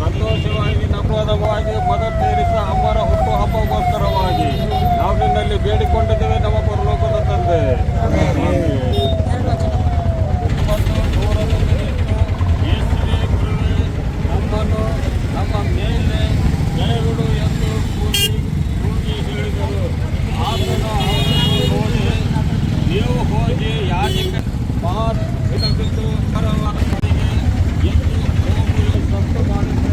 ಸಂತೋಷವಾಗಿ ನಮ್ರವಾಗಿ mother Teresa ಅಮ್ಮರ ಹುಟ್ಟುಹಬ್ಬಕ್ಕೋಸ್ಕರವಾಗಿ ನಾವು ನಿನ್ನಲ್ಲಿ ಬೇಡಿಕೊಂಡಿದ್ದೇವೆ ನಮ್ಮ ಪರಲೋಕದ ತಂದೆ. ನಮ್ಮನ್ನು ನಮ್ಮ ಮೇಲೆ ದಯವಿಡು ಎಂದು ಕೂಗಿ ಹೇಳಿದರು. ಆತನು ನೋಡಿ ನೀವು ಹೋಗಿ ಯಾಜಕ ಮಹಾನ್ ಇದಕ್ಕಿಂತ ಪರವಾದ ಎಂದು ಹೋಗಿ ಸಂತ ಮಾಡಿದರು.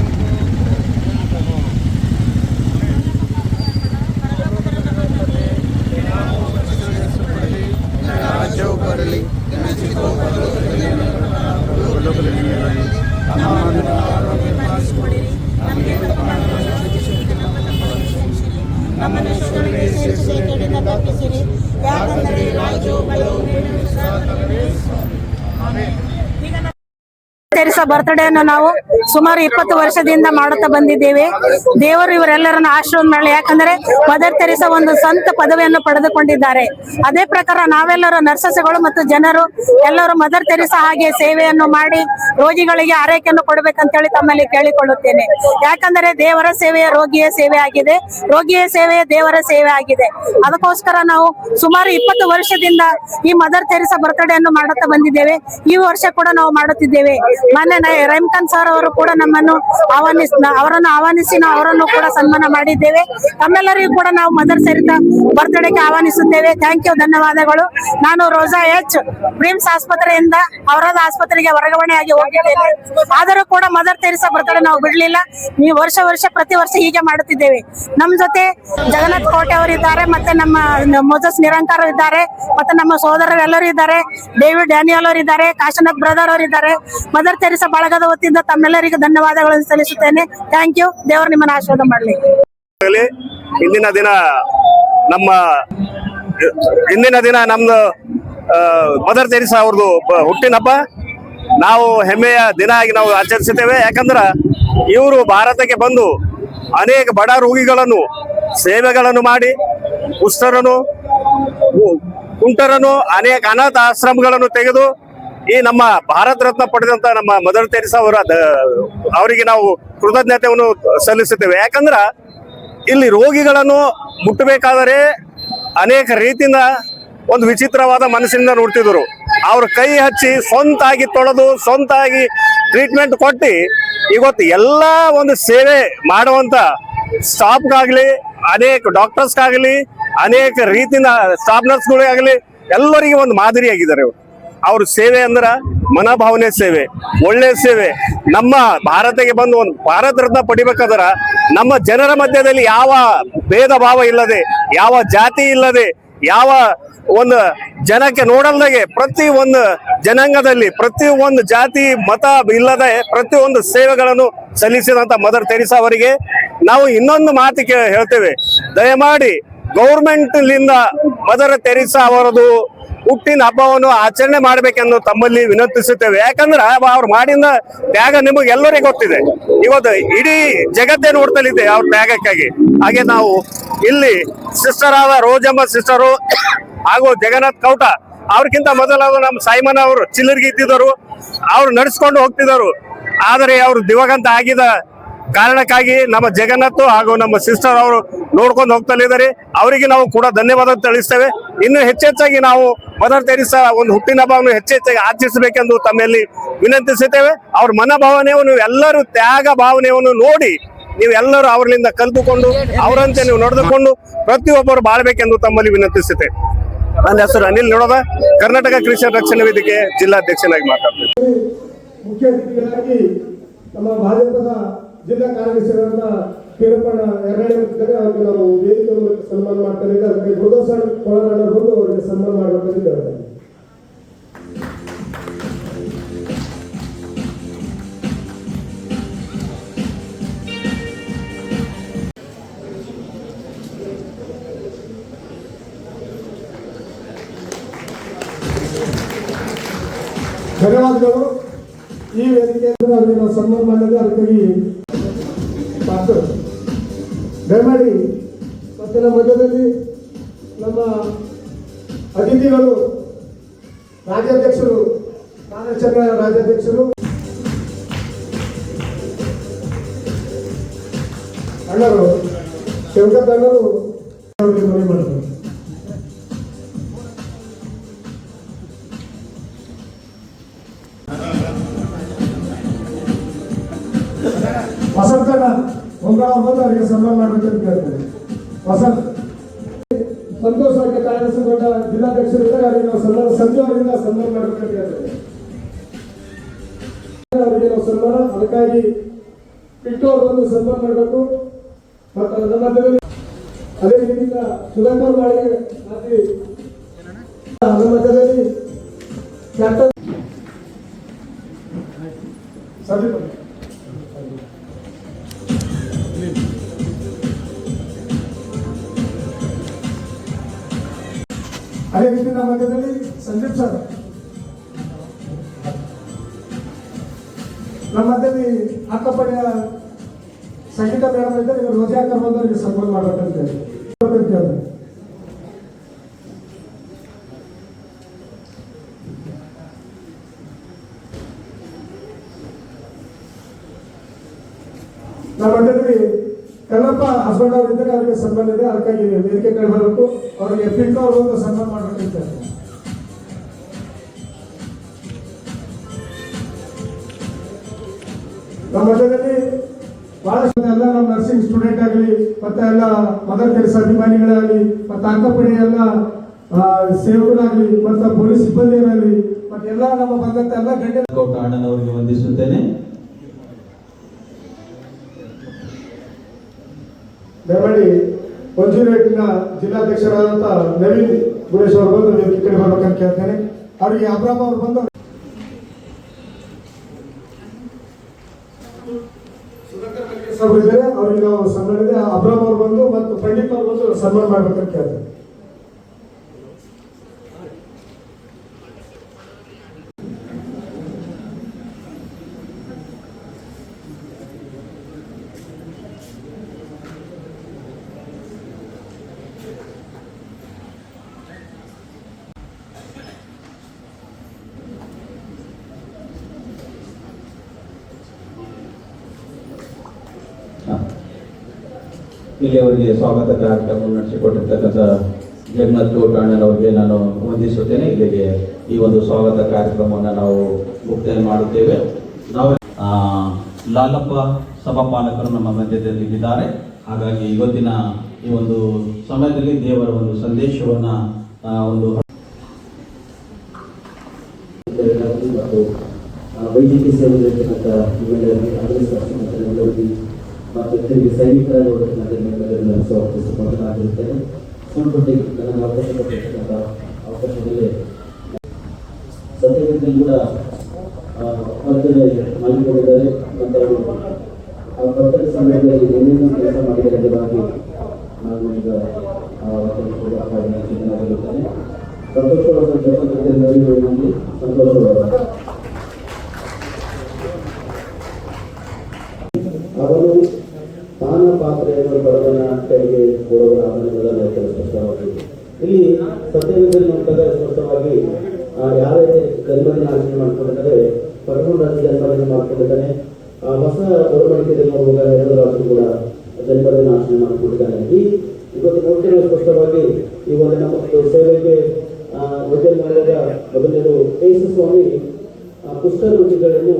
ರಾಜ್ಯವು ಬರಲಿ, ನಮ್ಮನ್ನು ಶೋಧನೆಗೆ ಸೇರಿಸಿ ಕೆಡುಕನ್ನು ತಪ್ಪಿಸಿರಿ. ಯಾಕಂದರೆ ರಾಜ್ಯವು ಬಲವು ತೆರೇಸಾ ಬರ್ತ್ಡೇಯನ್ನು ನಾವು ಸುಮಾರು 20 ವರ್ಷದಿಂದ ಮಾಡುತ್ತಾ ಬಂದಿದ್ದೇವೆ. ದೇವರು ಇವರೆಲ್ಲರನ್ನು ಆಶೀರ್ವಾದ ಮಾಡಲಿ. ಯಾಕಂದ್ರೆ ಮದರ್ ತೆರೇಸಾ ಒಂದು ಸಂತ ಪದವಿಯನ್ನು ಪಡೆದುಕೊಂಡಿದ್ದಾರೆ. ಅದೇ ಪ್ರಕಾರ ನಾವೆಲ್ಲರೂ ನರ್ಸಸ್ಗಳು ಮತ್ತು ಜನರು ಎಲ್ಲರೂ ಮದರ್ ತೆರೇಸಾ ಹಾಗೆ ಸೇವೆಯನ್ನು ಮಾಡಿ ರೋಗಿಗಳಿಗೆ ಆರೈಕೆಯನ್ನು ಕೊಡಬೇಕಂತ ಹೇಳಿ ತಮ್ಮಲ್ಲಿ ಕೇಳಿಕೊಳ್ಳುತ್ತೇನೆ. ಯಾಕಂದರೆ ದೇವರ ಸೇವೆಯ ರೋಗಿಯ ಸೇವೆ ಆಗಿದೆ, ರೋಗಿಯ ಸೇವೆಯ ದೇವರ ಸೇವೆ ಆಗಿದೆ. ಅದಕ್ಕೋಸ್ಕರ ನಾವು ಸುಮಾರು 20 ವರ್ಷದಿಂದ ಈ ಮದರ್ ತೆರೇಸಾ ಬರ್ತ್ಡೇಯನ್ನು ಮಾಡುತ್ತಾ ಬಂದಿದ್ದೇವೆ. ಈ ವರ್ಷ ಕೂಡ ನಾವು ಮಾಡುತ್ತಿದ್ದೇವೆ. ಮೊನ್ನೆ ರೈಮ್ಖಾನ್ ಸರ್ ಅವರು ಕೂಡ ನಮ್ಮನ್ನು ಆಹ್ವಾನಿಸಿ ನಾವು ಅವರನ್ನು ಕೂಡ ಸನ್ಮಾನ ಮಾಡಿದ್ದೇವೆ. ತಮ್ಮೆಲ್ಲರಿಗೂ ಕೂಡ ನಾವು ಮದರ್ ತೆರೇಸಾ ಬರ್ತ್ಡೇಗೆ ಆಹ್ವಾನಿಸುತ್ತೇವೆ. ಥ್ಯಾಂಕ್ ಯು, ಧನ್ಯವಾದಗಳು. ನಾನು ರೋಜಾ ಎಚ್ ಪ್ರಿಮ್ಸ್ ಆಸ್ಪತ್ರೆಯಿಂದ ಅವರದ ಆಸ್ಪತ್ರೆಗೆ ವರ್ಗಾವಣೆಯಾಗಿ ಹೋಗಿದ್ದೇನೆ. ಆದರೂ ಕೂಡ ಮದರ್ ತೆರೇಸಾ ಬರ್ತ್ಡೇ ನಾವು ಬಿಡ್ಲಿಲ್ಲ. ನೀವು ವರ್ಷ ಪ್ರತಿ ವರ್ಷ ಹೀಗೆ ಮಾಡುತ್ತಿದ್ದೇವೆ. ನಮ್ಮ ಜೊತೆ ಜಗನ್ನಾಥ್ ಕೋಟೆ ಅವರಿದ್ದಾರೆ, ಮತ್ತೆ ನಮ್ಮ ಮೋಸಸ್ ನಿರಂಕಾರ ಇದ್ದಾರೆ, ಮತ್ತೆ ನಮ್ಮ ಸೋದರರೆಲ್ಲರೂ ಇದ್ದಾರೆ, ಡೇವಿಡ್ ಡ್ಯಾನಿಯಲ್ ಅವರು ಇದ್ದಾರೆ, ಕಾಶನಾಥ್ ಬ್ರದರ್ ಅವರು ಇದ್ದಾರೆ. ಮದರ್ ತೆರೇಸಾ ಬಳಗದ ವತಿಯಿಂದ ತಮ್ಮೆಲ್ಲರಿಗೂ ಧನ್ಯವಾದಗಳನ್ನು ಸಲ್ಲಿಸುತ್ತೇನೆ. Thank you. ದೇವರು ನಿಮ್ಮನ್ನು ಆಶೀರ್ವಾದ ಮಾಡಲಿ. ಇಂದಿನ ದಿನ ನಮ್ದು ಮದರ್ ತೆರೇಸಾ ಅವ್ರದ್ದು ಹುಟ್ಟಿನ ಹಬ್ಬ. ನಾವು ಹೆಮ್ಮೆಯ ದಿನ ಆಗಿ ನಾವು ಆಚರಿಸುತ್ತೇವೆ. ಯಾಕಂದ್ರೆ ಇವರು ಭಾರತಕ್ಕೆ ಬಂದು ಅನೇಕ ಬಡ ರೋಗಿಗಳನ್ನು ಸೇವೆಗಳನ್ನು ಮಾಡಿ, ಕುಷ್ಠರನ್ನು ಕುಂಟರನ್ನು ಅನೇಕ ಅನಾಥ ಆಶ್ರಮಗಳನ್ನು ತೆಗೆದು ಈ ನಮ್ಮ ಭಾರತ ರತ್ನ ಪಡೆದಂತ ನಮ್ಮ ಮದರ್ ತೆರೇಸಾ ಅವರಿಗೆ ನಾವು ಕೃತಜ್ಞತೆಯನ್ನು ಸಲ್ಲಿಸುತ್ತೇವೆ. ಯಾಕಂದ್ರ ಇಲ್ಲಿ ರೋಗಿಗಳನ್ನು ಮುಟ್ಟಬೇಕಾದರೆ ಅನೇಕ ರೀತಿಯಿಂದ ಒಂದು ವಿಚಿತ್ರವಾದ ಮನಸ್ಸಿನಿಂದ ನೋಡ್ತಿದ್ರು. ಅವ್ರ ಕೈ ಹಚ್ಚಿ ಸ್ವಂತಾಗಿ ತೊಳೆದು ಸ್ವಂತಾಗಿ ಟ್ರೀಟ್ಮೆಂಟ್ ಕೊಟ್ಟು ಇವತ್ತು ಎಲ್ಲ ಒಂದು ಸೇವೆ ಮಾಡುವಂತ ಸ್ಟಾಫ್ಗಾಗ್ಲಿ, ಅನೇಕ ಡಾಕ್ಟರ್ಸ್ಗಾಗಲಿ, ಅನೇಕ ರೀತಿಯಿಂದ ಸ್ಟಾಫ್ ನರ್ಸ್ಗಳಿಗಾಗಲಿ ಎಲ್ಲರಿಗೆ ಒಂದು ಮಾದರಿಯಾಗಿದ್ದಾರೆ. ಅವ್ರ ಸೇವೆ ಅಂದ್ರ ಮನೋಭಾವನೆ ಸೇವೆ, ಒಳ್ಳೆ ಸೇವೆ. ನಮ್ಮ ಭಾರತಕ್ಕೆ ಬಂದು ಒಂದು ಭಾರತ ರತ್ನ ಪಡಿಬೇಕಾದ್ರ ನಮ್ಮ ಜನರ ಮಧ್ಯದಲ್ಲಿ ಯಾವ ಭೇದ ಭಾವ ಇಲ್ಲದೆ, ಯಾವ ಜಾತಿ ಇಲ್ಲದೆ, ಯಾವ ಒಂದು ಜನಕ್ಕೆ ನೋಡಲ್ದಾಗೆ ಪ್ರತಿ ಒಂದು ಜನಾಂಗದಲ್ಲಿ ಪ್ರತಿ ಒಂದು ಜಾತಿ ಮತ ಇಲ್ಲದೆ ಪ್ರತಿಯೊಂದು ಸೇವೆಗಳನ್ನು ಸಲ್ಲಿಸಿದಂತ ಮದರ್ ತೆರೇಸಾ ಅವರಿಗೆ ನಾವು ಇನ್ನೊಂದು ಮಾತು ಹೇಳ್ತೇವೆ. ದಯಮಾಡಿ ಗೌರ್ಮೆಂಟ್ ಲಿಂದ ಮದರ್ ತೆರೇಸಾ ಅವರದು ಹುಟ್ಟಿನ ಹಬ್ಬವನ್ನು ಆಚರಣೆ ಮಾಡ್ಬೇಕೆಂದು ತಮ್ಮಲ್ಲಿ ವಿನಂತಿಸುತ್ತೇವೆ. ಯಾಕಂದ್ರ ಅವ್ರು ಮಾಡಿದ ತ್ಯಾಗ ನಿಮಗೆ ಎಲ್ಲರಿಗೂ ಗೊತ್ತಿದೆ. ಇವತ್ತು ಇಡೀ ಜಗತ್ತೇ ನೋಡ್ತಲಿದೆ ಅವ್ರ ತ್ಯಾಗಕ್ಕಾಗಿ. ಹಾಗೆ ನಾವು ಇಲ್ಲಿ ಸಿಸ್ಟರ್ ಆದ ರೋಜಮ್ಮ ಸಿಸ್ಟರು ಹಾಗೂ ಜಗನ್ನಾಥ್ ಕೌಟ ಅವ್ರಕ್ಕಿಂತ ಮೊದಲಾದ ನಮ್ಮ ಸೈಮನ್ ಅವರು ಚಿಲ್ಲರ್ಗಿ ಇದ್ದಿದ್ದರು, ಅವ್ರು ನಡೆಸ್ಕೊಂಡು ಹೋಗ್ತಿದ್ದರು. ಆದರೆ ಅವರು ದಿವಂಗತ ಆಗಿದ ಕಾರಣಕ್ಕಾಗಿ ನಮ್ಮ ಜಗನ್ನಾಥ್ ಹಾಗೂ ನಮ್ಮ ಸಿಸ್ಟರ್ ಅವರು ನೋಡ್ಕೊಂಡು ಹೋಗ್ತಲಿದ್ದಾರೆ. ಅವರಿಗೆ ನಾವು ಕೂಡ ಧನ್ಯವಾದ ತಿಳಿಸ್ತೇವೆ. ಇನ್ನು ಹೆಚ್ಚೆಚ್ಚಾಗಿ ನಾವು ಮದರ್ ತೆರೇಸಾ ಒಂದು ಹುಟ್ಟಿನ ಹಬ್ಬವನ್ನು ಹೆಚ್ಚೆಚ್ಚಾಗಿ ಆಚರಿಸಬೇಕೆಂದು ತಮ್ಮಲ್ಲಿ ವಿನಂತಿಸುತ್ತೇವೆ. ಅವ್ರ ಮನೋಭಾವನೆಯನ್ನು ಎಲ್ಲರೂ ತ್ಯಾಗ ಭಾವನೆಯನ್ನು ನೋಡಿ ನೀವೆಲ್ಲರೂ ಅವರಿಂದ ಕಲಿತುಕೊಂಡು ಅವರಂತೆ ನೀವು ನಡೆದುಕೊಂಡು ಪ್ರತಿಯೊಬ್ಬರು ಬಾಳ್ಬೇಕೆಂದು ತಮ್ಮಲ್ಲಿ ವಿನಂತಿಸುತ್ತೇವೆ. ನನ್ನ ಹೆಸರು ಅನಿಲ್ ನೋಡೋದ, ಕರ್ನಾಟಕ ಕ್ರಿಶ್ಚಿಯನ್ ರಕ್ಷಣಾ ವೇದಿಕೆ ಜಿಲ್ಲಾಧ್ಯಕ್ಷನಾಗಿ ಮಾತಾಡ್ತೇನೆ. ಮುಖ್ಯ ಅತಿಥಿಗಳಾಗಿ ನಮ್ಮ ಭಾಜಪದ ಜಿಲ್ಲಾ ಕಾರ್ಯದರ್ಶಿಗಳನ್ನ ಕೇರಪ್ಪಣ್ಣ ಎರಡನೇ ಬರ್ತಿದ್ದಾರೆ. ಅವರಿಗೆ ನಾವು ವೇದಿಕೆ ಮೂಲಕ ಸನ್ಮಾನ ಮಾಡ್ತಾ ಇದ್ದಾರೆ. ಅದಕ್ಕೆ ಗುರುದಾಸಣ್ಣ ಕೊಳರಣ್ಣ ಬಂದು ಅವರಿಗೆ ಸನ್ಮಾನ ಮಾಡಬೇಕಿದ್ದಾರೆ. ಧನ್ಯವಾದಗಳು. ಈ ವೇದಿಕೆಯಿಂದ ಅವರಿಗೆ ನಾವು ಸನ್ಮಾನ ಮಾಡಿದ್ರೆ ಅದಕ್ಕಾಗಿ ದಯಮಾಡಿ ಮತ್ತೆ ನಮ್ಮ ಮಧ್ಯದಲ್ಲಿ ನಮ್ಮ ಅತಿಥಿಗಳು ರಾಜ್ಯಾಧ್ಯಕ್ಷರು ಕಾರ್ಯಾಚರಣೆ ರಾಜ್ಯಾಧ್ಯಕ್ಷರು ಅಣ್ಣರು ಶಿವಕತ್ ಅಣ್ಣರು ಅವರಿಗೆ ಮನವಿ ಮಾಡ್ತಾರೆ. ವಸಂತಣ್ಣ ಹೊಂಗಾಳ ಬಂದು ಅವರಿಗೆ ಸನ್ಮಾನ ಮಾಡಬೇಕಂತ ಕೇಳ್ತಾರೆ. ವಸಂತ್ ಸಂತೋಷ ಅವರಿಗೆ ಕಾರ್ಯದರ್ಶಿಗೊಂಡ ಜಿಲ್ಲಾಧ್ಯಕ್ಷರಿದ್ದಾರೆ, ಅವರಿಗೆ ನಾವು ಸನ್ಮಾನ ಸಂಜೆ ಅವರಿಂದ ಸನ್ಮಾನ ಮಾಡಬೇಕಂತ ಹೇಳ್ತಾರೆ. ಅವರಿಗೆ ನಾವು ಸನ್ಮಾನ ಅದಕ್ಕಾಗಿ ಪಿಟ್ಟು ಅವರು ಬಂದು ಸನ್ಮಾನ ಮಾಡಬೇಕು. ಮತ್ತು ನಮ್ಮ ಮಧ್ಯದಲ್ಲಿ ಅದೇ ರೀತಿಯಿಂದ ಸುಗಂಧ ಮಾಳಿಗೆ ನಮ್ಮ ಮಧ್ಯದಲ್ಲಿ ಕ್ಯಾಪ್ಟನ್ ಅದೇ ರೀತಿ ನಮ್ಮ ಮಧ್ಯದಲ್ಲಿ ಸಂದೀಪ್ ಸರ್, ನಮ್ಮ ಮಧ್ಯದಲ್ಲಿ ಅಕ್ಕಪಡೆಯ ಸಂಗೀತ ಮೇಡಮ್ ಇದ್ದಾರೆ, ಇವರು ರೋಜಾ ಕರ್ಮದವರಿಗೆ ಸನ್ಮಾನ ಮಾಡಬೇಕಂತ ಹೇಳಿ. ನಮ್ಮ ಮಧ್ಯದಲ್ಲಿ ಕಲ್ಲಪ್ಪ ಹಸ್ಬೆಂಡ್ ಅವರು ಇದ್ದರೆ ಅವರಿಗೆ ಸನ್ಮಾನ ಇದೆ, ಅದಕ್ಕಾಗಿ ವೇದಿಕೆ ಕಡೆ ಬರಬೇಕು. ಅವರಿಗೆ ಪಿಂಕ್ ಅವರು ಒಂದು ಸನ್ಮಾನ ಮಾಡಬೇಕಂತ. ನಮ್ಮ ಮಧ್ಯದಲ್ಲಿ ಬಹಳಷ್ಟು ಎಲ್ಲ ನಮ್ಮ ನರ್ಸಿಂಗ್ ಸ್ಟೂಡೆಂಟ್ ಆಗಲಿ ಮತ್ತೆ ಎಲ್ಲ ಮದರ್ ತೆರೇಸಾ ಅಭಿಮಾನಿಗಳಾಗಲಿ ಮತ್ತೆ ಅಕ್ಕಪಡೆ ಎಲ್ಲ ಸೇವಕರಾಗಲಿ ಮತ್ತೆ ಪೊಲೀಸ್ ಸಿಬ್ಬಂದಿಯರಾಗಲಿ ಮತ್ತೆ ಎಲ್ಲ ನಮ್ಮ ಬಂದಂತ ಎಲ್ಲ ಗಣ್ಯ ಅಣ್ಣನವರಿಗೆ ವಂದಿಸುತ್ತೇನೆ. ದಯಮಾಡಿ 108ನ ಜಿಲ್ಲಾಧ್ಯಕ್ಷರಾದಂತ ನವೀನ್ ಗುರೇಶ್ ಅವರು ಬಂದು ವೇದಿಕೆ ಕಡೆ ಬರ್ಬೇಕಂತ ಕೇಳ್ತೇನೆ. ಅವರಿಗೆ ಅಬ್ರಾಮ್ ಅವರು ಬಂದು ಇದ್ದಾರೆ, ಅವರಿಗೆ ನಾವು ಸನ್ಮಾನ ಇದೆ. ಅಬ್ರಾಮ್ ಅವರು ಬಂದು ಮತ್ತು ಪಂಡಿತ್ ಅವರು ಬಂದು ಸನ್ಮಾನ ಮಾಡ್ಬೇಕಂತ ಕೇಳ್ತೇನೆ. ಇಲ್ಲಿಯವರೆಗೆ ಸ್ವಾಗತ ಕಾರ್ಯಕ್ರಮವನ್ನು ನಡೆಸಿಕೊಟ್ಟಿರ್ತಕ್ಕಂಥ ಜಗನ್ನಾಥ್ ಅಣ್ಣನವರಿಗೆ ನಾನು ವಂದಿಸುತ್ತೇನೆ. ಇಲ್ಲಿಗೆ ಈ ಒಂದು ಸ್ವಾಗತ ಕಾರ್ಯಕ್ರಮವನ್ನು ನಾವು ಮುಕ್ತಾಯ ಮಾಡುತ್ತೇವೆ. ನಾವು ಲಾಲಪ್ಪ ಸಭಾಪಾಲಕರು ನಮ್ಮ ಮಧ್ಯದಲ್ಲಿ ಇದ್ದಾರೆ. ಹಾಗಾಗಿ ಇವತ್ತಿನ ಈ ಒಂದು ಸಮಯದಲ್ಲಿ ದೇವರ ಒಂದು ಸಂದೇಶವನ್ನು ಒಂದು ಮತ್ತು ವೈದ್ಯಕೀಯ ಸೇವೆಗಳಿರ್ತಕ್ಕಂಥ ಮತ್ತು ತಿರುಗಿ ಸೈನಿಕರಾಗಿ ಹೋಗಿರ್ತಕ್ಕಂಥ ಸ್ವಾಗತಿಸಿಕೊಂಡಿರುತ್ತೇನೆ. ಸಂಪುಟಿ ನನಗೆ ಅವಕಾಶ ಕೊಟ್ಟಿರ್ತಕ್ಕಂಥ ಅವಕಾಶದಲ್ಲಿ ಸತ್ಯದಲ್ಲಿ ಕೂಡ ವರ್ತನೆ ಮಾಡಿಕೊಂಡಿದ್ದಾರೆ ಮತ್ತು ಅವರು ಆ ವರ್ತನೆ ಸಮಯದಲ್ಲಿ ಏನೇನು ಕೆಲಸ ಮಾಡಿದ್ದಾರೆ ಎಂಬುದಾಗಿ ನಾನು ಈಗ ವರ್ತನೆ ಕೂಡ ಚಿಂತನೆಯಾಗಿರುತ್ತೇನೆ. ಸಂತೋಷವಾದ ಜಗತ್ತಿನಲ್ಲಿ ಸಂತೋಷವಾದ ಅವನು ತಾನ ಪಾತ್ರೆಯನ್ನು ಬಡವನ ಕೈಗೆ ಕೊಡುವ ಆಭರಣಗಳನ್ನು ಸ್ಪಷ್ಟವಾಗಿದೆ. ಇಲ್ಲಿ ಸತ್ಯವೇದದಲ್ಲಿ ನೋಡಿದಾಗ ಸ್ಪಷ್ಟವಾಗಿ ಯಾರೈತೆ ಜನ್ಮದಿನ ಆಚರಣೆ ಮಾಡ್ಕೊಂಡಿದ್ದಾರೆ, ಪರಮೂರು ರಾಜ್ಯ ಜನ್ಮದಿನ ಮಾಡ್ಕೊಂಡಿದ್ದಾನೆ. ಹೊಸ ಒಡಂಬಡಿಕೆಯಲ್ಲಿ ನೋಡುವಾಗ ಎರಡು ರಾಜ್ಯ ಕೂಡ ಜನ್ಮದಿನ ಆಚರಣೆ ಮಾಡಿಕೊಂಡಿದ್ದಾನೆ. ಇವತ್ತು ನೋಡ್ತಿರೋ ಸ್ಪಷ್ಟವಾಗಿ ಈ ಒಂದು ನಮ್ಮ ಸೇವೆಗೆ ವಚನ ಮಾಡುವಾಗ ಮೊದಲನೇದು ಯೇಸು ಸ್ವಾಮಿ ಕುಷ್ಠರೋಗಿಗಳನ್ನು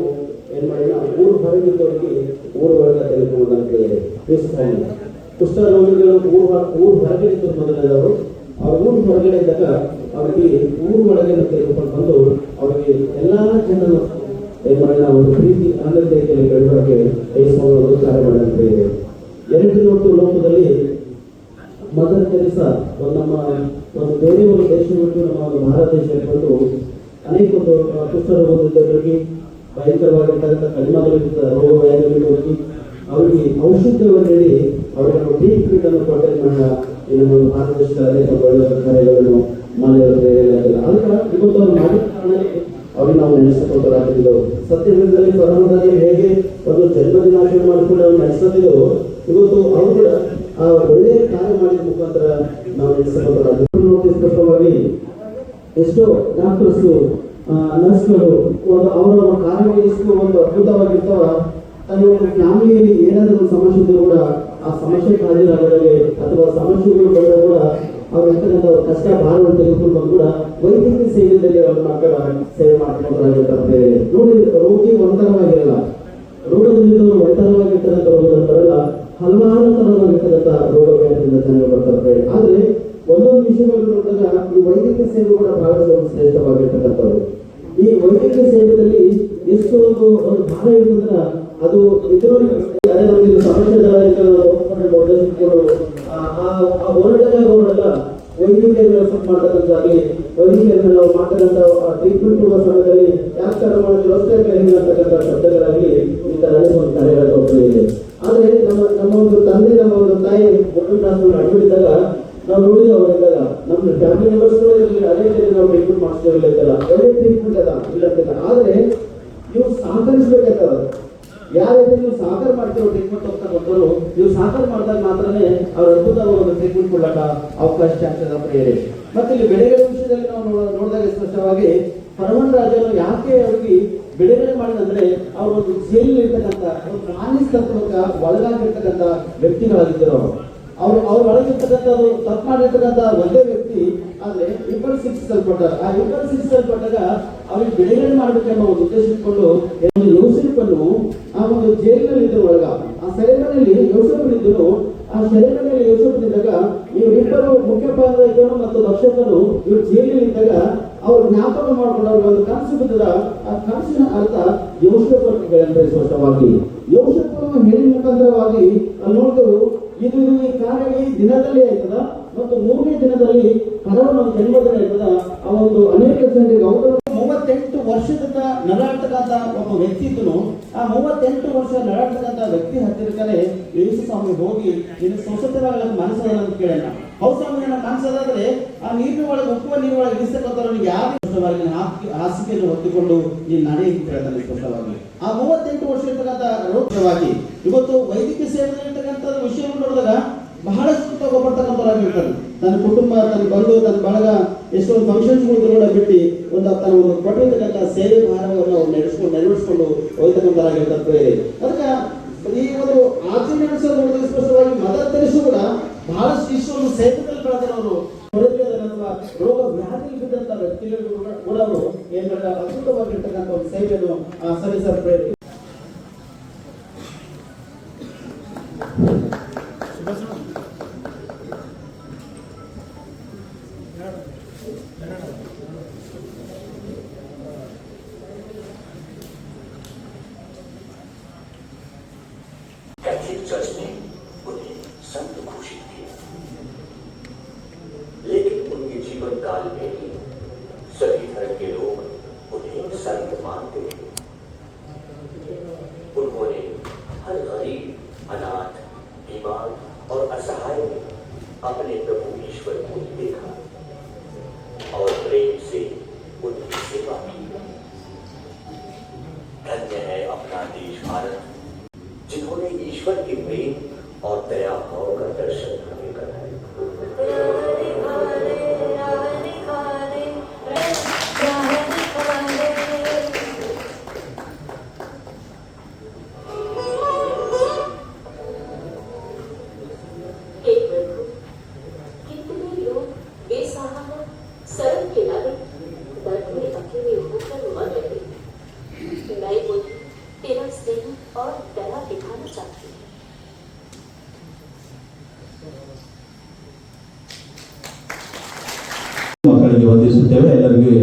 ಏನ್ ಮಾಡಿದ ಊರು ಹೊರಗಿದ್ದವರಿಗೆ ಊರು ಒಳಗೆ ತೆಗೆದುಕೊಂಡಂತೆ ಸ್ವಾಮಿ ಕುಷ್ಠರೋಗಿಗಳು ಊರು ಹೊರಗೆ ಇದ್ದರು ಮೊದಲನೇದವರು. ಅವ್ರ ಊರು ಹೊರಗಡೆ ಇದ್ದಾಗ ಅವರಿಗೆ ಊರು ಒಳಗೆ ತೆಗೆದುಕೊಂಡು ಬಂದು ಅವರಿಗೆ ಎಲ್ಲಾ ಜನರು ಏನ್ ಮಾಡಿದ ಒಂದು ಪ್ರೀತಿ ಆನಂದತೆಯಲ್ಲಿ ಬೆಳೆಯೋಕೆ ಯೇಸುವನ್ನು ಕಾರ್ಯ ಮಾಡಂತೆ ಇದೆ. ಎರಡು ನೋಟು ಲೋಕದಲ್ಲಿ ಮದರ್ ತೆರೇಸಾ ನಮ್ಮ ಒಂದು ಬೇರೆ ಒಂದು ದೇಶ ಬಿಟ್ಟು ನಮ್ಮ ಒಂದು ಭಾರತ ದೇಶಕ್ಕೆ ಬಂದು ಅನೇಕ ಒಂದು ಕುಷ್ಠರೋಗದವರಿಗೆ ಭಯಂಕರವಾಗಿರ್ತಕ್ಕಂಥ ಕಡಿಮೆಗಳಿಂದ ರೋಗ ವ್ಯಾಧಿಗಳಿಗೆ ಅವರಿಗೆ ಔಷಧವನ್ನು ಹೇಳಿ ಅವರಿಗೆ ನಾವು ಟ್ರೀಟ್ಮೆಂಟ್ ಅನ್ನು ಕೊಟ್ಟರೆ ನಮ್ಮ ಒಂದು ಭಾರತ ದೇಶದ ಅನೇಕ ಒಳ್ಳೆಯ ಕಾರ್ಯಗಳನ್ನು ಮಾಡಿರೋದಿಲ್ಲ. ಅದಕ್ಕೆ ಇವತ್ತು ಅವರು ಮಾಡಿದ ಕಾರಣಕ್ಕೆ ಅವ್ರಿಗೆ ನಾವು ನೆನೆಸಿಕೊಳ್ಳಬೇಕಾಗಿದ್ದೆವು. ಸತ್ಯವೇದದಲ್ಲಿ ಪರಮದಲ್ಲಿ ಹೇಗೆ ಒಂದು ಜನ್ಮದಿನಾಚರಣೆ ಮಾಡಿಕೊಂಡು ನಾವು ನಡೆಸುತ್ತಿದ್ದೆವು, ಇವತ್ತು ಅವರು ಕೂಡ ಆ ಒಳ್ಳೆಯ ಕಾರ್ಯ ಮಾಡಿದ ಮುಖಾಂತರ ನಾವು ನೆನೆಸಿಕೊಳ್ಳಬೇಕಾಗಿದ್ದು. ಸ್ಪಷ್ಟವಾಗಿ ಎಷ್ಟೋ ಡಾಕ್ಟರ್ಸ್ ನರ್ಸ್ಗಳು ಅವರ ಕಾರ್ಯಗಳು ಎಷ್ಟು ಒಂದು ಅದ್ಭುತವಾಗಿರ್ತಾವ. ಅಲ್ಲಿ ಒಂದು ಫ್ಯಾಮಿಲಿಯಲ್ಲಿ ಏನಾದರೂ ಒಂದು ಸಮಸ್ಯೆ ಇದ್ರೂ ಕೂಡ ಆ ಸಮಸ್ಯೆ ಹಾಜರಾಗದೆ ಅಥವಾ ಸಮಸ್ಯೆಗಳು ಬಂದಾಗ ಕೂಡ ಅವ್ರು ಇರ್ತಕ್ಕಂಥ ಕಷ್ಟ ಭಾರವನ್ನು ತೆಗೆದುಕೊಂಡು ಬಂದು ಕೂಡ ವೈದ್ಯಕೀಯ ಸೇವೆಯಲ್ಲಿ ಅವ್ರ ಮಕ್ಕಳ ಸೇವೆ ಮಾಡ್ಕೊಂಡ್ರೆ ನೋಡಿ, ರೋಗಿ ಒಂಥರವಾಗಿರಲ್ಲ, ರೋಗದಿಂದ ಒಂಥರವಾಗಿರ್ತಕ್ಕಂಥ ರೋಗದಂತರಲ್ಲ, ಹಲವಾರು ತರವಾಗಿರ್ತಕ್ಕಂಥ ರೋಗ ವ್ಯಾಧಿಯಿಂದ ಜನರು ಬರ್ತಾರೆ. ಆದ್ರೆ ಒಂದೊಂದು ವಿಷಯಗಳು ನೋಡಿದಾಗ ಈ ವೈದ್ಯಕೀಯ ಸೇವೆ ಕೂಡ ಬಹಳ ಶ್ರೇಷ್ಠವಾಗಿರ್ತಕ್ಕಂಥದ್ದು. ಈ ವೈದ್ಯಕೀಯ ಸೇವೆಯಲ್ಲಿ ಎಷ್ಟು ಒಂದು ಭಾರ ಇರುವುದರ ಅದು ಇದರಲ್ಲಿ ಹೋರಾಟಗಾರರೆಲ್ಲ ವೈದ್ಯಕೀಯ ಮಾಡ್ತಕ್ಕಂಥಾಗಲಿ ವೈದ್ಯಕೀಯರನ್ನ ನಾವು ಮಾಡ್ತಕ್ಕಂಥ ಟ್ರೀಟ್ಮೆಂಟ್ ಕೊಡುವ ಸಮಯದಲ್ಲಿ ಯಾಕೆ ಮಾಡಲು ಅಂತಕ್ಕಂಥ ಶಬ್ದಗಳಾಗಿ ಈ ತರ ಒಂದು ಕಾರ್ಯಗಳ ಇದೆ. ಆದ್ರೆ ನಮ್ಮ ಒಂದು ತಂದೆ, ನಮ್ಮ ಒಂದು ತಾಯಿ ಒಟ್ಟು ಅಡ್ಮಿಟ್ಟಾಗ ನಾವು ನೋಡಿದ್ವಿ, ಅವರಿದ್ದಾಗ ನಮ್ಮ ಫ್ಯಾಮಿಲಿ ಮೆಂಬರ್ಸ್ ಅದೇ ರೀತಿ ನಾವು ಟ್ರೀಟ್ಮೆಂಟ್ ಮಾಡಿಸ್ತಿರ್ಲಿಲ್ಲ, ಒಳ್ಳೆ ಟ್ರೀಟ್ಮೆಂಟ್ ಅದ ಇಲ್ಲ. ಆದ್ರೆ ನೀವು ಸಹಕರಿಸಬೇಕಾಗ್ತದ. ಯಾವ ರೀತಿ ನೀವು ಸಹಕಾರ ಮಾಡ್ತೀರೋ ಟ್ರೀಟ್ಮೆಂಟ್ ಹೋಗ್ತಕ್ಕಂಥವ್ರು, ನೀವು ಸಹಕಾರ ಮಾಡಿದಾಗ ಮಾತ್ರನೇ ಅವ್ರ ಅದ್ಭುತವಾದ ಒಂದು ಟ್ರೀಟ್ಮೆಂಟ್ ಕೊಡ್ಲಾಕ ಅವಕಾಶ ಆಗ್ತದ ಪ್ರಿಯರೇ. ಮತ್ತೆ ಇಲ್ಲಿ ಬೆಳೆಗಳ ವಿಷಯದಲ್ಲಿ ನಾವು ನೋಡಿದಾಗ ಸ್ಪಷ್ಟವಾಗಿ ಫರವನ್ ರಾಜನು ಯಾಕೆ ಅವ್ರಿಗೆ ಬಿಡುಗಡೆ ಮಾಡಿದಂದ್ರೆ ಅವರು ಒಂದು ಜೈಲಿನಲ್ಲಿ ಇರ್ತಕ್ಕಂಥ ಒಂದು ಪ್ರಾಣಿಸ್ತತ್ವಕ್ಕೆ ಒಳಗಾಗಿರ್ತಕ್ಕಂಥ ವ್ಯಕ್ತಿಗಳಾಗಿದ್ದರು. ಅವ್ರ ಒಳಗಿರ್ತಕ್ಕಂಥದ್ದು ತಪ್ಪು ಮಾಡಿರ್ತಕ್ಕಂಥ ಒಂದೇ ವ್ಯಕ್ತಿ, ಆದ್ರೆ ಇಬ್ಬರು ಶಿಕ್ಷಿಸಲ್ಪಟ್ಟಾಗ ಆ ಇಬ್ಬರು ಶಿಕ್ಷಿಸಲ್ಪಟ್ಟಾಗ ಅವ್ರಿಗೆ ಬಿಡುಗಡೆ ಮಾಡಬೇಕೆಂಬ ಒಂದು ಉದ್ದೇಶ ಇಟ್ಕೊಂಡು ಯೋಸೇಫನ್ನು ಆ ಒಂದು ಜೈಲಿನಲ್ಲಿ ಇದ್ದರು ಒಳಗ, ಆ ಸೆರೆಮನೆಯಲ್ಲಿ ಯೋಸೇಫನಿದ್ದರು. ಆ ಸೆರೆಮನೆಯಲ್ಲಿ ಯೋಸೇಫನಿದ್ದಾಗ ಇವರಿಬ್ಬರು ಮುಖ್ಯಪಾತ್ರ ಇದ್ದನು ಮತ್ತು ರಕ್ಷಕನು ಇವರು ಜೈಲಿನಲ್ಲಿ ಇದ್ದಾಗ ಅವ್ರು ಜ್ಞಾಪಕ ಮಾಡ್ಕೊಂಡು ಅವ್ರಿಗೆ ಒಂದು ಕನಸು ಬಿದ್ದದ. ಆ ಕನಸಿನ ಅರ್ಥ ಯೋಸೇಫನಿಗೆ ಸ್ಪಷ್ಟವಾಗಿ ಯೋಸೇಫನು ಹೇಳಿದ ಮುಖಾಂತರವಾಗಿ ಅಲ್ಲಿ ನೋಡಿದ್ರು, ಇದು ಈ ಕಾರ್ಯ ಈ ದಿನದಲ್ಲಿ ಆಯ್ತದ ಮತ್ತು 3ನೇ ದಿನದಲ್ಲಿ ಫರೋಹನ ಜನ್ಮದಿನ ಆಯ್ತದ. ಆ ಒಂದು ಅನೇಕ ಜನರಿಗೆ ಅವರು 38 ವರ್ಷದಿಂದ ನರಳತಕ್ಕಂಥ ಒಬ್ಬ ವ್ಯಕ್ತಿ ಇದ್ದನು. ಆ 38 ವರ್ಷ ನರಳತಕ್ಕಂಥ ವ್ಯಕ್ತಿ ಹತ್ತಿರಕರೆ ಯೇಸು ಸ್ವಾಮಿ ಹೋಗಿ ನಿನ್ನ ಸ್ವಸ್ಥತೆಗಳ ಮನಸ್ಸದ ಅಂತ ಕೇಳೋಣ. ಹೌದು ಸ್ವಾಮಿ, ನನ್ನ ಮನಸ್ಸದಾದ್ರೆ ಆ ನೀರಿನ ಒಳಗೆ ಉಪ್ಪುವ ನೀರಿನ ಒಳಗೆ ಇರಿಸಕ್ಕಂಥವ್ರು ಯಾರು ಸ್ಪಷ್ಟವಾಗಿ ಹಾಸಿಗೆಯನ್ನು ಹೊತ್ತಿಕೊಂಡು ನೀನು ನಡೆಯಕ್ಕೆ ಕೇಳ್ತಾನೆ ಸ್ಪಷ್ಟವಾಗಿ. ಆ 38 ವರ್ಷ ಇರ್ತಕ್ಕಂಥ ರೋಗವಾಗಿ ಇವತ್ತು ವೈದ್ಯಕೀಯ ಸೇವೆಯಲ್ಲಿ ಇರ್ತಕ್ಕಂಥ ವಿಷಯವನ್ನು ನೋಡಿದಾಗ ಬಹಳಷ್ಟು ತಗೋಬರ್ತಕ್ಕಂಥವ್ರಾಗಿರ್ತಾರೆ. ತನ್ನ ಕುಟುಂಬ, ತನ್ನ ಬಂಧು, ತನ್ನ ಬಳಗ ಎಷ್ಟೊಂದು ಫಂಕ್ಷನ್ಸ್ಗಳು ಕೂಡ ಬಿಟ್ಟು ತನ್ನ ಒಂದು ಕೊಟ್ಟಿರ್ತಕ್ಕಂಥ ಸೇವೆ ಭಾರವನ್ನು ಅವ್ರು ನೆರವೇರಿಸಿಕೊಂಡು ಹೋಗ್ತಕ್ಕಂಥವ್ರಾಗಿರ್ತಾರೆ. ಅದಕ್ಕೆ ಈ ಒಂದು ಆಚರಣೆ ನಡೆಸೋದು ನೋಡಿದ್ರೆ ಸ್ಪಷ್ಟವಾಗಿ ಮದರ್ ತೆರೇಸಾ ಕೂಡ ಬಹಳಷ್ಟು ಇಷ್ಟೊಂದು ಸೇವೆಯಲ್ಲಿ ಕಳೆದವರು ಅಥವಾ ರೋಗ ವ್ಯಾಧಿ ಬಿದ್ದಂತ ವ್ಯಕ್ತಿಗಳು ಕೂಡ ಅವರು ಏನ್ ಮಾಡಿದ ಅದ್ಭುತವಾಗಿರ್ತಕ್ಕಂಥ ಒಂದು ಸೇವೆಯನ್ನು ಸಲ್ಲಿಸಲ್ಪಡ್ತಾರೆ. कैथलिक चर्च ने उन्हें संत घोषित किया, लेकिन उनके जीवन काल में ही सभी धर्म के लोग उन्हें संत मानते थे। उन्होंने हर गरीब, अनाथ, बीमार और असहाय में अपने प्रभु ईश्वर को देखा और प्रेम से उनकी सेवा की। धन्य है अपना देश भारत, जिन्होंने ईश्वर के प्रेम और दया भाव का दर्शन हमें कराया। कितने लोग बेसहारा सड़क किनारे दर्द में अकेले होकर मर रहे। मैं बुद्ध तेरा स्नेह और दया दिखाना चाहती हूँ। ಮಕ್ಕಳಿಗೆ ವಂದಿಸುತ್ತೇವೆ. ಎಲ್ಲರಿಗೂ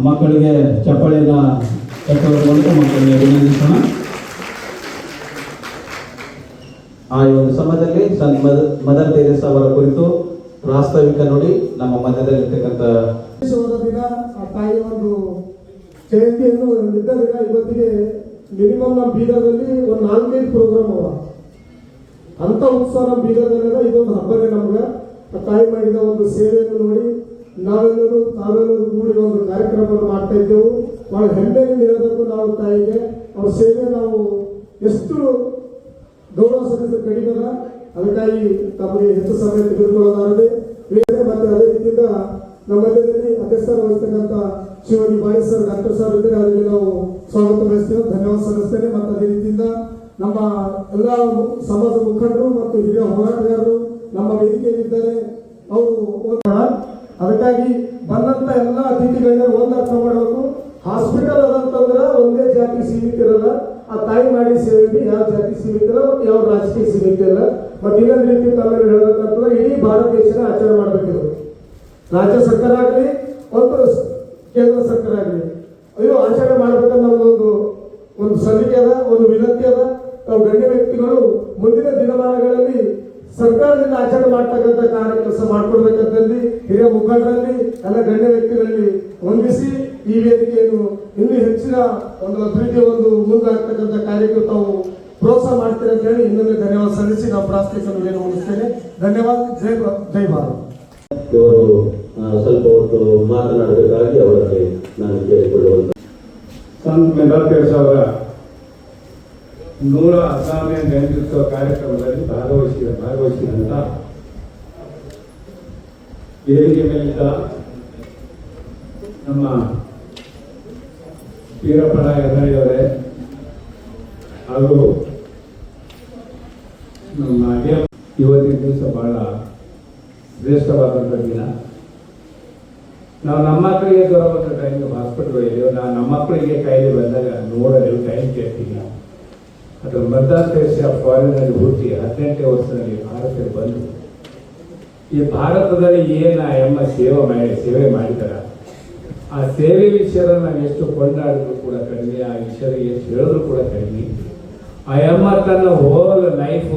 ಮಕ್ಕಳಿಗೆ ಚಪ್ಪಾಳೆನ ಕಟ್ಟುವ ಮೂಲಕ ಮಕ್ಕಳಿಗೆ ಅಭಿನಂದಿಸೋಣ. ಆ ಒಂದು ಸಮಯದಲ್ಲಿ ಮದರ್ ತೆರೇಸಾ ಅವರ ಕುರಿತು ಪ್ರಾಸ್ತಾವಿಕ ನೋಡಿ ನಮ್ಮ ಮಧ್ಯದಲ್ಲಿರ್ತಕ್ಕಂಥ ದಿನ ಆ ತಾಯಿಯ ಒಂದು ಜಯಂತಿಯನ್ನು ಇದ್ದ ದಿನ ಇವತ್ತಿಗೆ ಮಿನಿಮಮ್ ನಮ್ಮ ಬೀದರ್ದಲ್ಲಿ ಒಂದು 4-5 ಪ್ರೋಗ್ರಾಮ್ ಅವ. ಅಂತ ಉತ್ಸಾಹ ನಮ್ಮ ಬೀದರ್ದಲ್ಲಿ ಇದೊಂದು ಹಬ್ಬನೇ ನಮ್ಗೆ. ಆ ತಾಯಿ ಮಾಡಿದ ಒಂದು ಸೇವೆಯನ್ನು ನೋಡಿ ತಾವೆಲ್ಲರೂ ಕೂಡಿ ಒಂದು ಕಾರ್ಯಕ್ರಮವನ್ನು ಮಾಡ್ತಾ ಇದ್ದೆವು. ಬಹಳ ಹೆಮ್ಮೆಯಿಂದ ಹೇಳಬೇಕು. ನಾವು ತಾಯಿಗೆ ಅವ್ರ ಸೇವೆ ನಾವು ಎಷ್ಟು ಗೌರವ ಸಲ್ಲಿಸಲು ಕಡಿಮೆ ಅದ. ಅದಕ್ಕಾಗಿ ತಮಗೆ ಹೆಚ್ಚು ಸಮಯ ತೆಗೆದುಕೊಳ್ಳಲಾರದೆ ಮತ್ತೆ ಅದೇ ರೀತಿಯಿಂದ ನಮ್ಮ ಮಧ್ಯದಲ್ಲಿ ಅಧ್ಯಕ್ಷರ ವಹಿಸ್ತಕ್ಕಂಥ ಶಿವಾಜಿ ಬಾಯಿ ಸರ್, ಡಾಕ್ಟರ್ ಸರ್ ಇದ್ದರೆ ಅವರಿಗೆ ನಾವು ಸ್ವಾಗತ ಬಯಸ್ತೇವೆ, ಧನ್ಯವಾದ ಸಲ್ಲಿಸ್ತೇನೆ. ಮತ್ತು ಅದೇ ರೀತಿಯಿಂದ ನಮ್ಮ ಎಲ್ಲ ಸಮಾಜ ಮುಖಂಡರು ಮತ್ತು ಹಿರಿಯ ಹೋರಾಟಗಾರರು ನಮ್ಮ ವೇದಿಕೆಯಲ್ಲಿದ್ದಾರೆ. ಅವರು ಅದಕ್ಕಾಗಿ ಬಂದಂತ ಎಲ್ಲ ಅತಿಥಿ ಗಣ್ಯರು ಒಂದು ಅರ್ಥ ಮಾಡಬೇಕು, ಹಾಸ್ಪಿಟಲ್ ಅದಂತಂದ್ರೆ ಒಂದೇ ಜಾತಿ ಸೀಮಿತ ಇರಲ್ಲ. ಆ ತಾಯಿ ಮಾಡಿ ಸೇವೆ ಯಾವ ಜಾತಿ ಸೀಮಿತ ಇಲ್ಲ ಮತ್ತು ಯಾವ ರಾಜಕೀಯ ಸೀಮಿತ ಇಲ್ಲ. ಮತ್ತು ಇನ್ನೊಂದು ರೀತಿ ತಮ್ಮಲ್ಲಿ ಹೇಳಬೇಕಂತಂದ್ರೆ ಇಡೀ ಭಾರತ ದೇಶನ ಆಚರಣೆ ಮಾಡಬೇಕಿದ್ರು, ರಾಜ್ಯ ಸರ್ಕಾರ ಆಗಲಿ ಮತ್ತು ಕೇಂದ್ರ ಸರ್ಕಾರ ಆಗಲಿ ಅಯ್ಯೋ ಆಚರಣೆ ಮಾಡ್ಬೇಕಂತ ಒಂದು ಸಲ್ಲಿಕೆ ಅದ, ಒಂದು ವಿನಂತಿ ಅದ. ತಾವು ಗಣ್ಯ ವ್ಯಕ್ತಿಗಳು ಮುಂದಿನ ದಿನಮಾನಗಳಲ್ಲಿ ಸರ್ಕಾರದಿಂದ ಆಚರಣೆ ಮಾಡ್ತಕ್ಕಂಥ ಕೆಲಸ ಮಾಡ್ಕೊಡ್ಬೇಕಂತಂದು ಹಿರಿಯ ಮುಖಂಡರಲ್ಲಿ ಎಲ್ಲ ಗಣ್ಯ ವ್ಯಕ್ತಿಗಳಲ್ಲಿ ಹೊಂದಿಸಿ ಈ ವೇದಿಕೆಯನ್ನು ಇನ್ನೂ ಹೆಚ್ಚಿನ ಒಂದು ಅಭಿವೃದ್ಧಿ ಮುಂದಾಗ್ತಕ್ಕಂಥ ಕಾರ್ಯಕ್ಕೆ ತಾವು ಪ್ರೋತ್ಸಾಹ ಮಾಡ್ತೀರಿ ಅಂತ ಹೇಳಿ ಇನ್ನೊಮ್ಮೆ ಧನ್ಯವಾದ ಸಲ್ಲಿಸಿ ನಾವು ಪ್ರಾರ್ಥಿಸಲು ಮುಗಿಸ್ತೇನೆ. ಧನ್ಯವಾದ. ಜೈ ಭಾರತ್. ಇವರು ಸ್ವಲ್ಪ ಹೊತ್ತು ಮಾತನಾಡಬೇಕಾಗಿ ಅವರಲ್ಲಿ ನಾನು ಕೇಳಿಕೊಳ್ಳುವಂತ ಸಂತ ಮೆದರ್ ಅವರ 110ನೇ ಜಯಂತ್ಯುತ್ಸವ ಕಾರ್ಯಕ್ರಮದಲ್ಲಿ ಭಾಗವಹಿಸಿದಂತ ವೇದಿಕೆ ಮೇಲಿದ್ದ ನಮ್ಮ ವೀರಪ್ಪನ ಯರಳಿಯವರೇ ಹಾಗೂ ನಮ್ಮ ಇವತ್ತಿನ ದಿವಸ ಬಹಳ ಶ್ರೇಷ್ಠವಾದಂಥ ದಿನ. ನಾವು ನಮ್ಮ ಮಕ್ಕಳಿಗೆ ಜ್ವರ ಬಂದ ಟೈಮ್ಗೆ ಹಾಸ್ಪಿಟಲ್ ಹೋಗಿದ್ದೇವೆ. ನಾವು ನಮ್ಮ ಮಕ್ಕಳಿಗೆ ಕಾಯಿಲೆ ಬಂದಾಗ ನೋಡಲು ಟೈಮ್ ಕೇಳ್ತೀವಿ. ಅದು ಮದರ್ ತೆರೇಸಾ ಫಾರಿನಲ್ಲಿ ಹುಟ್ಟಿ 18ನೇ ವರ್ಷದಲ್ಲಿ ಭಾರತಕ್ಕೆ ಬಂದು ಈ ಭಾರತದಲ್ಲಿ ಏನು ಎಮ್ಮ ಸೇವೆ ಮಾಡಿದಾರ ಆ ಸೇವೆ ವಿಷಯದ ನಾವು ಎಷ್ಟು ಕೊಂಡಾಡಿದ್ರು ಕೂಡ ಕಡಿಮೆ, ಆ ವಿಷಯ ಎಷ್ಟು ಹೇಳಿದ್ರು ಕೂಡ ಕಡಿಮೆ. ಆ ಎಮ್ಮ ತನ್ನ ಹೋಲ್ ಲೈಫ್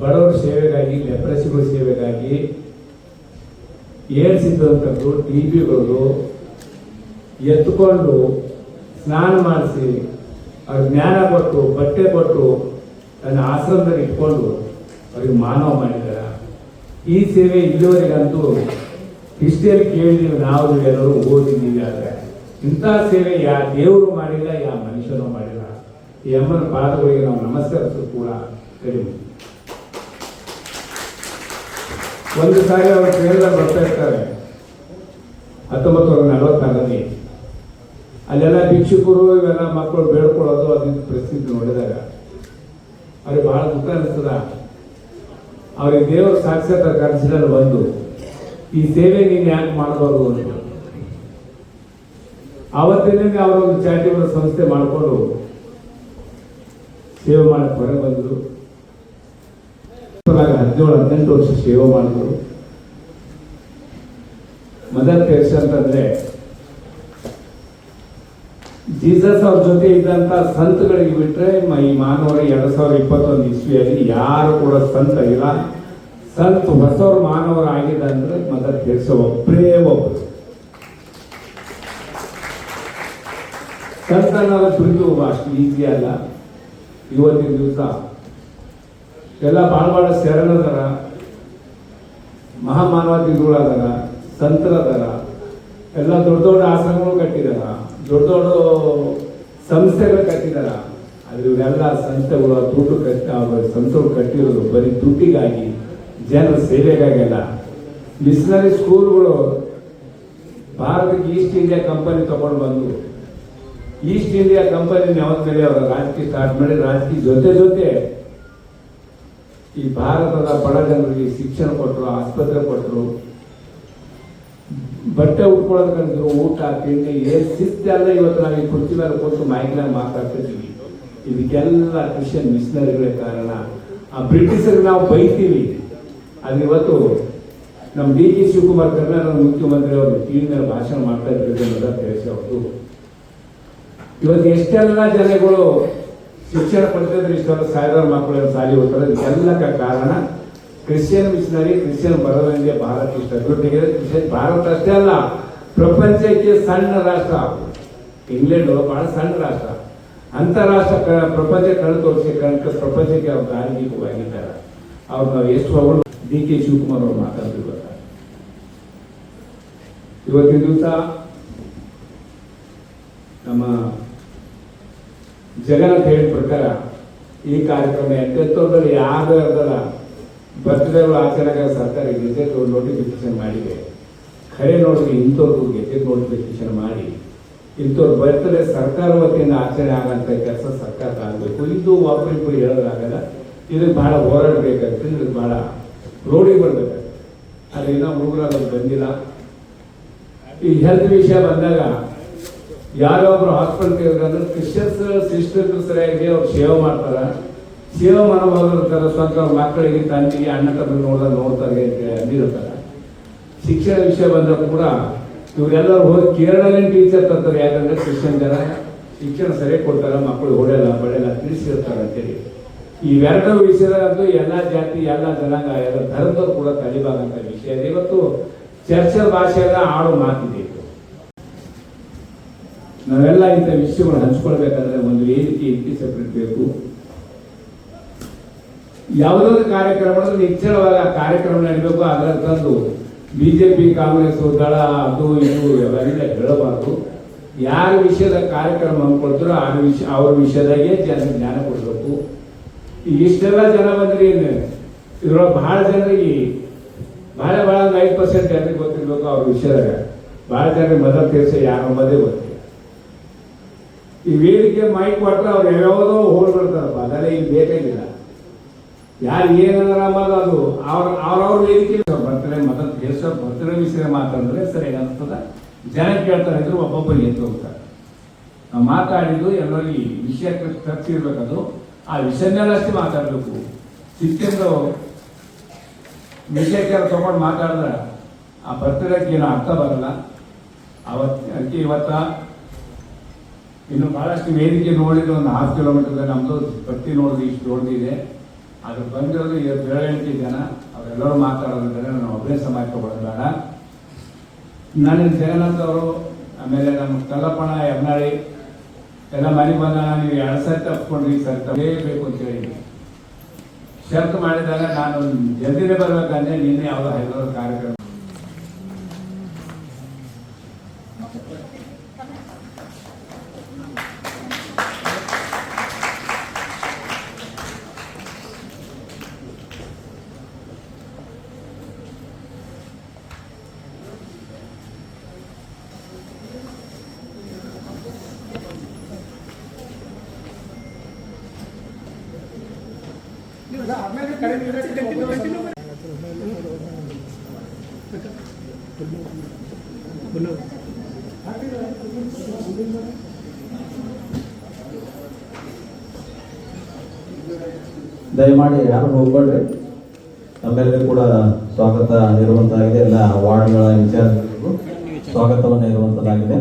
ಬಡವರ ಸೇವೆಗಾಗಿ, ಲೆಪ್ರಸಿಗಳ ಸೇವೆಗಾಗಿ, ಏಡ್ಸ್ ಇದ್ದಂಥದ್ದು TB-ಗಳು ಎತ್ಕೊಂಡು ಸ್ನಾನ ಮಾಡಿಸಿ ಅವ್ರಿಗೆ ಜ್ಞಾನ ಕೊಟ್ಟು ಬಟ್ಟೆ ಕೊಟ್ಟು ತನ್ನ ಆಶ್ರಮದಲ್ಲಿ ಇಟ್ಕೊಂಡು ಅವ್ರಿಗೆ ಮಾನವ ಮಾಡಿದಾರ. ಈ ಸೇವೆ ಇಲ್ಲಿವರೆಗಂತೂ ಹಿಸ್ಟರಿಯಲ್ಲಿ ಕೇಳಿದೀವಿ, ನಾವು ಎಲ್ಲರೂ ಓದಿದ್ದೀವಿ. ಆದರೆ ಇಂಥ ಸೇವೆ ಯಾವ ದೇವರು ಮಾಡಿಲ್ಲ, ಯಾವ ಮನುಷ್ಯನೂ ಮಾಡಿಲ್ಲ. ಈ ಅಮ್ಮನ ಪಾದಗಳಿಗೆ ನಾವು ನಮಸ್ಕರಿಸೋದು ಕೂಡ ಕಡಿಮೆ. ಒಂದು ಸಾರಿ ಅವರು ಟ್ರೇನ್ದಾಗ ಬರ್ತಾ ಇರ್ತಾರೆ 1944ರಲ್ಲಿ. ಅಲ್ಲೆಲ್ಲ ಭಿಕ್ಷುಕರು ಇವೆಲ್ಲ ಮಕ್ಕಳು ಬೇಡ್ಕೊಳ್ಳೋದು ಅದ್ರ ಪರಿಸ್ಥಿತಿ ನೋಡಿದಾಗ ಅವ್ರಿಗೆ ಬಹಳ ದುಃಖ ಅನಿಸ್ತದ. ಅವ್ರಿಗೆ ದೇವರ ಸಾಕ್ಷಾತ್ ಕನಸಿನಲ್ಲಿ ಬಂದು ಈ ಸೇವೆ ನೀನು ಯಾಕೆ ಮಾಡಬಾರ್ದು ಅಂತ ಆವತ್ತಿನ ಅವರೊಂದು ಚಾರಿಟೇಬಲ್ ಸಂಸ್ಥೆ ಮಾಡಿಕೊಂಡು ಸೇವೆ ಮಾಡಕ್ಕೆ ಹೊರಗೆ ಬಂದರು. 17-18 ವರ್ಷ ಸೇವೆ ಮಾಡಿದ್ರು. ಮದರ್ ತೆರೇಸಾ ಅಂತಂದ್ರೆ ಜೀಸಸ್ ಅವ್ರ ಜೊತೆ ಇದ್ದಂತ ಸಂತಗಳಿಗೆ ಬಿಟ್ರೆ ಈ ಮಾನವರ 2021 ಇಸ್ವಿಯಲ್ಲಿ ಯಾರು ಕೂಡ ಸಂತ ಇಲ್ಲ. ಸಂತ ಹೊಸವರು ಮಾನವರು ಆಗಿದೆ ಅಂದ್ರೆ ಮದರ್ ತೆರೇಸಾ ಒಬ್ಬರೇ ಒಬ್ಬರು. ಸಂತನ ತುಳಿದು ಅಷ್ಟು ಈಸಿ ಅಲ್ಲ. ಇವತ್ತಿನ ದಿವಸ ಎಲ್ಲ ಭಾಳ ಶರಣದರ, ಮಹಾಮಾನವಾದಿಗಳದಾರ, ಸಂತರದಾರ, ಎಲ್ಲ ದೊಡ್ಡ ದೊಡ್ಡ ಆಶ್ರಮಗಳು ಕಟ್ಟಿದಾರ, ದೊಡ್ಡ ದೊಡ್ಡ ಸಂಸ್ಥೆಗಳು ಕಟ್ಟಿದಾರ. ಆದ್ರೆ ಇವರೆಲ್ಲ ಸಂಸ್ಥೆಗಳು ದುಡ್ಡು ಸಂಸ್ಥೆಗಳು ಕಟ್ಟಿರೋದು ಬರೀ ದುಡ್ಡಿಗಾಗಿ, ಜನರ ಸೇವೆಗಾಗಿಲ್ಲ. ಮಿಷನರಿ ಸ್ಕೂಲ್ಗಳು ಭಾರತಕ್ಕೆ ಈಸ್ಟ್ ಇಂಡಿಯಾ ಕಂಪನಿ ತಗೊಂಡು ಬಂದು ಈಸ್ಟ್ ಇಂಡಿಯಾ ಕಂಪನಿ ಯಾವತ್ತಲ್ಲಿ ಅವರ ರಾಜಕೀಯ ಸ್ಟಾರ್ಟ್ ಮಾಡಿ ರಾಜಕೀಯ ಜೊತೆ ಈ ಭಾರತದ ಬಡ ಜನರಿಗೆ ಶಿಕ್ಷಣ ಕೊಟ್ಟರು, ಆಸ್ಪತ್ರೆ ಕೊಟ್ಟರು, ಬಟ್ಟೆ ಉಟ್ಕೊಳ್ಳೋದು ಕಲಿದ್ರು, ಊಟ ತಿಂಡಿ ಏನು ಶಿಸ್ತೆಲ್ಲ ಇವತ್ತು ನಾವು ಈ ಕುರ್ಚಿ ಮೇಲೆ ಕೊಟ್ಟು ಮೈಕ್ನಾಗ ಮಾತಾಡ್ತಿದ್ದೀವಿ. ಇದಕ್ಕೆಲ್ಲ ಕ್ರಿಶ್ಚಿಯನ್ ಮಿಷನರಿಗಳೇ ಕಾರಣ. ಆ ಬ್ರಿಟಿಷರಿಗೆ ನಾವು ಬೈತೀವಿ. ಅದು ಇವತ್ತು ನಮ್ಮ DK ಶಿವಕುಮಾರ್ ಕರ್ನಾಟಕದ ಮುಖ್ಯಮಂತ್ರಿ ಅವರು ಟಿವಿ ಮೇಲೆ ಭಾಷಣ ಮಾಡ್ತಾ ಇದ್ದಾರೆ. ಮದರ್ ತೆರೇಸಾ ಅವರು ಇವತ್ತು ಎಷ್ಟೆಲ್ಲ ಜನಗಳು ಶಿಕ್ಷಣ ಪಡೆದಿದ್ರೆ ಇಷ್ಟೆಲ್ಲ ಸಾವಿರಾರು ಮಕ್ಕಳು ಸಾಲಿ ಹೋಗ್ತಾರೆ. ಇದೆಲ್ಲಕ್ಕೆ ಕಾರಣ ಕ್ರಿಶ್ಚಿಯನ್ ಮಿಷನರಿ, ಕ್ರಿಶ್ಚಿಯನ್ ಬರೋದಂಗೆ ಭಾರತ ಇಷ್ಟ ದುಡ್ಡಿಗೆ. ಕ್ರಿಶ್ಚಿಯನ್ ಭಾರತ ಅಷ್ಟೇ ಅಲ್ಲ, ಪ್ರಪಂಚಕ್ಕೆ ಸಣ್ಣ ರಾಷ್ಟ್ರ ಇಂಗ್ಲೆಂಡ್ ಬಹಳ ಸಣ್ಣ ರಾಷ್ಟ್ರ. ಅಂತಾರಾಷ್ಟ್ರ ಪ್ರಪಂಚ ಕಣ್ಣು ತೋರಿಸಿ ಪ್ರಪಂಚಕ್ಕೆ ಅವ್ರು ದಾರಿದೀಪವಾಗಿದ್ದಾರೆ. ಅವ್ರನ್ನ ಎಷ್ಟು ಅವರು DK ಶಿವಕುಮಾರ್ ಅವರು ಮಾತಾಡ್ತಿರ್ತಾರೆ. ಇವತ್ತಿನ ದಿವಸ ನಮ್ಮ ಜಗನ್ನಾಥ್ ಹೇಳಿದ ಪ್ರಕಾರ ಈ ಕಾರ್ಯಕ್ರಮ ಎಂತೆಂಥವ್ರಲ್ಲಿ ಯಾವ್ದಾರ ಬರ್ತ್ಡೇಗಳು ಆಚರಣೆಗೆ ಸರ್ಕಾರ ಗೆಜೆಟ್ ನೋಟಿಫಿಕೇಶನ್ ಮಾಡಿದೆ. ಖರೆ ನೋಡಿದ್ರೆ ಇಂಥವ್ರಿಗೂ ಗೆಜೆಟ್ ನೋಟಿಫಿಕೇಶನ್ ಮಾಡಿ ಇಂಥವ್ರ ಬರ್ತ್ಡೇ ಸರ್ಕಾರ ವತಿಯಿಂದ ಆಚರಣೆ ಆಗಂತ ಕೆಲಸ ಸರ್ಕಾರ ಆಗಬೇಕು. ಇದು ಒಬ್ಬರಿಬ್ಬರು ಹೇಳೋದಾಗಲ್ಲ. ಇದಕ್ಕೆ ಭಾಳ ಹೋರಾಟ ಬೇಕಾಗುತ್ತೆ. ಇದಕ್ಕೆ ಭಾಳ ರೋಡಿಗೆ ಬರ್ಬೇಕಾಗುತ್ತೆ. ಅದರಿಂದ ಹುಡುಗರು ಅದು ಬಂದಿಲ್ಲ. ಈ ಹೆಲ್ತ್ ವಿಷಯ ಬಂದಾಗ ಯಾರೊಬ್ರು ಹಾಸ್ಪಿಟಲ್ಗೆ ಅಂದ್ರೆ ಕ್ರಿಶ್ಚಿಯನ್ಸ್ ಸಿಸ್ಟರ್ಸ್ ಸರಿಯಾಗಿ ಅವ್ರು ಸೇವೆ ಮಾಡ್ತಾರೆ. ಸೇವೆ ಮಾಡೋದಿರ್ತಾರೆ. ಸ್ವಂತ ಮಕ್ಕಳಿಗೆ ತಂದೆಗೆ ಅಣ್ಣ ತಮ್ಮ ನೋಡ್ತಾರೆ ಅಂತ ಅಂದಿರ್ತಾರೆ. ಶಿಕ್ಷಣ ವಿಷಯ ಬಂದಾಗ ಕೂಡ ಇವರೆಲ್ಲರೂ ಹೋಗಿ ಕೇರಳದಲ್ಲಿ ಟೀಚರ್ ತರ್ತಾರೆ. ಯಾಕಂದ್ರೆ ಕ್ರಿಶ್ಚಿಯನ್ ಜನ ಶಿಕ್ಷಣ ಸರಿಯಾಗಿ ಕೊಡ್ತಾರೆ, ಮಕ್ಕಳು ಹೊಡೆಯಲ್ಲ ಬಳೆಯಲ್ಲ ತಿಳಿಸಿರ್ತಾರೆ ಅಂತೇಳಿ. ಇವೆರಡು ವಿಷಯದಂತೂ ಎಲ್ಲ ಜಾತಿ ಎಲ್ಲ ಜನಾಂಗ ಎಲ್ಲ ಧರ್ಮದವ್ರು ಕೂಡ ಕಲಿಬಾಗಂತ ವಿಷಯ ಇದೆ. ಇವತ್ತು ಚರ್ಚಾ ಭಾಷೆಯಲ್ಲ ಆಡೋ ಮಾತಿದೆ. ನಾವೆಲ್ಲ ಇಂಥ ವಿಷಯಗಳು ಹಂಚ್ಕೊಳ್ಬೇಕಾದ್ರೆ ಒಂದು ವೇದಿಕೆ ಇಂತಿ ಸೆಪರೇಟ್ ಬೇಕು. ಯಾವುದಾದ್ರು ಕಾರ್ಯಕ್ರಮ ನಿಶ್ಚಳವಾಗಿ ಆ ಕಾರ್ಯಕ್ರಮ ನಡೀಬೇಕು. ಅದರ ತಂದು ಬಿಜೆಪಿ ಕಾಂಗ್ರೆಸ್ ದಳ ಅದು ಇದು ಅವೆಲ್ಲ ಹೇಳಬಾರ್ದು. ಯಾರ ವಿಷಯದ ಕಾರ್ಯಕ್ರಮ ಹಮ್ಮಿಕೊಳ್ತಾರೋ ಅವ್ರ ವಿಷಯದಾಗೆ ಜ್ಞಾನ ಕೊಡಬೇಕು. ಈಗ ಇಷ್ಟೆಲ್ಲ ಜನ ಬಂದ್ರಿ ಇದ್ರೊಳಗೆ ಬಹಳ ಜನರಿಗೆ ಬಹಳ 5% ಜನರಿಗೆ ಗೊತ್ತಿರ್ಬೇಕು ಅವ್ರ ವಿಷಯದಾಗ. ಬಹಳ ಜನರಿಗೆ ಮದರ್ ತೆರೇಸಾ ಯಾರ ಮಧ್ಯೆ ಗೊತ್ತಿಲ್ಲ. ಈ ವೇದಿಕೆ ಮೈಕ್ ಕೊಟ್ಟರೆ ಅವ್ರು ಯಾವ್ಯಾವುದೋ ಹೋಗ್ಬಿಡ್ತಾರಪ್ಪ. ಅದೆಲ್ಲ ಈಗ ಬೇಕಾಗಿಲ್ಲ. ಯಾರು ಏನಂದ್ರೆ ಅನ್ನೋದು ಅದು ಅವ್ರವ್ರ ವೇದಿಕೆ ಬರ್ತಾರೆ. ಮದರ್ ತೆರೇಸಾ ಬರ್ತಾರೆ ವಿಷಯ ಮಾತಾಡಿದ್ರೆ ಸರಿಯಾಗಿ ಅನಿಸ್ತದ. ಜನ ಕೇಳ್ತಾರೆ ಇದ್ರು ಒಬ್ಬೊಬ್ಬರಿಗೆ ಎದ್ದು ಹೋಗ್ತಾರೆ. ನಾವು ಮಾತಾಡಿದ್ದು ಎಲ್ಲರಿಗೆ ವಿಷಯ ಖರ್ಚಿರ್ಬೇಕದು. ಆ ವಿಷಯನೆಲ್ಲ ಅಷ್ಟೇ ಮಾತಾಡಬೇಕು. ಸಿಕ್ಕಿಂದು ವಿಷಯಕ್ಕೆ ತಗೊಂಡು ಮಾತಾಡಿದ್ರೆ ಆ ಬರ್ತಡೇಗೆ ಏನೋ ಅರ್ಥ ಬರಲ್ಲ. ಅದಕ್ಕೆ ಇವತ್ತ ಇನ್ನು ಬಹಳಷ್ಟು ವೇದಿಕೆ ನೋಡಿದ್ರೆ ಒಂದು 1/2 ಕಿಲೋಮೀಟರ್ ನಮ್ಮದು ಪಟ್ಟಿ ನೋಡಿದ್ರೆ ಇಷ್ಟು ದೊಡ್ಡದಿದೆ. ಅದು ಬಂದಿರೋದು 7-8 ಜನ. ಅವರೆಲ್ಲರೂ ಮಾತಾಡೋದಿದ್ದಾರೆ. ನಾನು ಒಬ್ಬನೇ ಸಮಾಜ ತಗೊಳ್ಳೋದಾರ. ನನ್ನ ಜಗನ್ನಾಥ್ ಅವರು, ಆಮೇಲೆ ನಮ್ಮ ಕಲ್ಲಪ್ಪಣ್ಣ ಯರ್ನಾಳಿ ಎಲ್ಲ ಮನೆ ಬಂದಾಗ ನೀವು 2 ಸರ್ತಿ ತಪ್ಪಿಕೊಂಡ್ರಿ ಸರ್ ಬೇಕು ಅಂತ ಹೇಳಿ ಶರ್ತ್ ಮಾಡಿದಾಗ ನಾನು ಜಲ್ದಿನೇ ಬರ್ಬೇಕಂದ್ರೆ ನಿನ್ನೆ ಯಾವುದೋ ಹೈದರಾಬಾದ್ ಕಾರ್ಯಕ್ರಮ ದಯಮಾಡಿ ಯಾರು ಹೋಗ್ಬೇಡ್ರಿ. ನಮ್ಮೆಲ್ಲರಿಗೂ ಕೂಡ ಸ್ವಾಗತ ಇರುವಂತಾಗಿದೆ. ಎಲ್ಲ ವಾರ್ಡ್ಗಳ ಇನ್ಚಾರ್ಜ್ಗಳಿಗೂ ಸ್ವಾಗತವನ್ನು ಇರುವಂತದ್ದಾಗಿದೆ.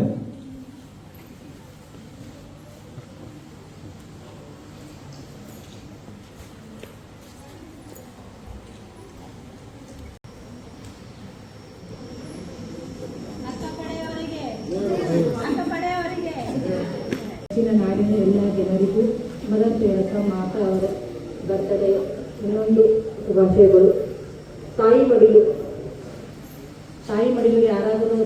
ನಾಡಿನ ಎಲ್ಲ ಜನರಿಗೂ ಮದರ್ ತೆರೇಸಾ ಮಾತಾ ಅವರ ಬರ್ತಡೇ ಇನ್ನೊಂದು ಶುಭಾಶಯಗಳು. ತಾಯಿ ಮಡಿಲು ಯಾರಾದರೂ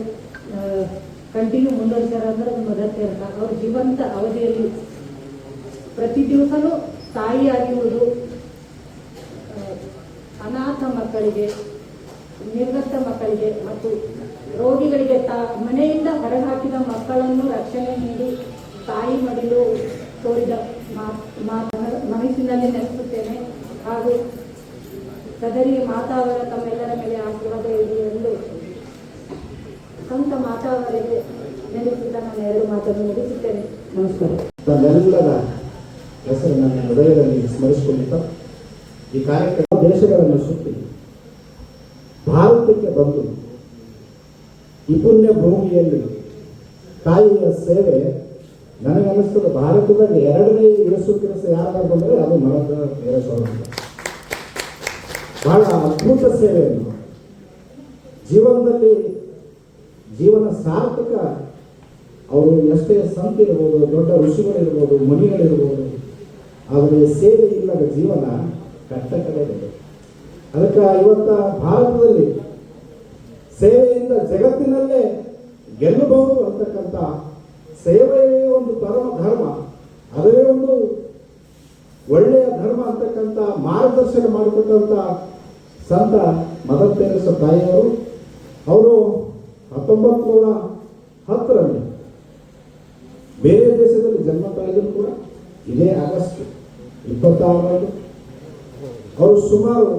ಕಂಟಿನ್ಯೂ ಮುಂದುವರಿಸ್ಯಾರ ಅಂದ್ರೆ ಅದು ಮದರ್ ತೆರೇಸಾ. ಅವ್ರ ಜೀವಂತ ಅವಧಿಯಲ್ಲಿ ಪ್ರತಿ ದಿವಸನೂ ತಾಯಿಯಾಗಿರುವುದು ಅನಾಥ ಮಕ್ಕಳಿಗೆ, ನಿರ್ಗತ ಮಕ್ಕಳಿಗೆ ಮತ್ತು ರೋಗಿಗಳಿಗೆ ಮನೆಯಿಂದ ಹೊರಹಾಕಿದ ಮಕ್ಕಳನ್ನು ರಕ್ಷಣೆ ನೀಡಿ ತಾಯಿ ಮಡಿಲು ತೋರಿದ ಮನಸ್ಸಿನಲ್ಲಿ ನೆನೆಸುತ್ತೇನೆ. ಹಾಗೂ ಸದರಿ ಮಾತಾ ಅವರ ತಮ್ಮೆಲ್ಲರ ಮೇಲೆ ಆಶೀರ್ವಾದ ಇದೆ ಎಂದು ಸಂತ ಮಾತಾ ಅವರಿಗೆ ನೆನೆಸುತ್ತಾ ನಾನು 2 ಮಾತನ್ನು ಮುಗಿಸುತ್ತೇನೆ. ನಮಸ್ಕಾರ. ನಮ್ಮೆಲ್ಲರ ಹೆಸರು ನನ್ನ ಹೃದಯದಲ್ಲಿ ಸ್ಮರಿಸಿಕೊಳ್ಳುತ್ತಾ ಈ ಕಾರ್ಯಕ್ರಮ ದೇಶಗಳನ್ನು ಸುತ್ತಿ ಭಾರತಕ್ಕೆ ಬಂದು ಈ ಪುಣ್ಯ ಭೂಮಿಯಲ್ಲಿ ತಾಯಿಯ ಸೇವೆ ನನಗನ್ನಿಸ್ತದೆ ಭಾರತದಲ್ಲಿ 2ನೇ ಯೇಸು ಕ್ರಿಸ್ತ ಯಾರು ಬಂದರೆ ಅದು ಮದರ್ ತೆರೇಸಾ ಅಂತ. ಬಹಳ ಅದ್ಭುತ ಸೇವೆಯನ್ನು ಜೀವನದಲ್ಲಿ ಜೀವನ ಸಾರ್ಥಕ. ಅವರು ಎಷ್ಟೇ ಸಂತ ಇರ್ಬೋದು, ದೊಡ್ಡ ಋಷಿಗಳಿರ್ಬೋದು, ಮುನಿಗಳಿರ್ಬೋದು, ಆದರೆ ಸೇವೆ ಇಲ್ಲದ ಜೀವನ ಕಟ್ಟಕಡೆ ಇದೆ. ಅದಕ್ಕೆ ಇವತ್ತ ಭಾರತದಲ್ಲಿ ಸೇವೆಯಿಂದ ಜಗತ್ತಿನಲ್ಲೇ ಗೆಲ್ಲಬಹುದು ಅಂತಕ್ಕಂಥ ಸೇವೆಯೇ ಒಂದು ಪರಮ ಧರ್ಮ, ಅದೇ ಒಂದು ಒಳ್ಳೆಯ ಧರ್ಮ ಅಂತಕ್ಕಂಥ ಮಾರ್ಗದರ್ಶನ ಮಾಡಿಕೊಟ್ಟಂಥ ಸಂತ ಮದರ್ ತೆರೇಸಾ ತಾಯಿಯವರು. ಅವರು 1910ರಲ್ಲಿ ಬೇರೆ ದೇಶದಲ್ಲಿ ಜನ್ಮ ತಾಳಿದ್ರು ಕೂಡ ಇದೇ ಆಗಸ್ಟ್ 26 ಅವರು ಸುಮಾರು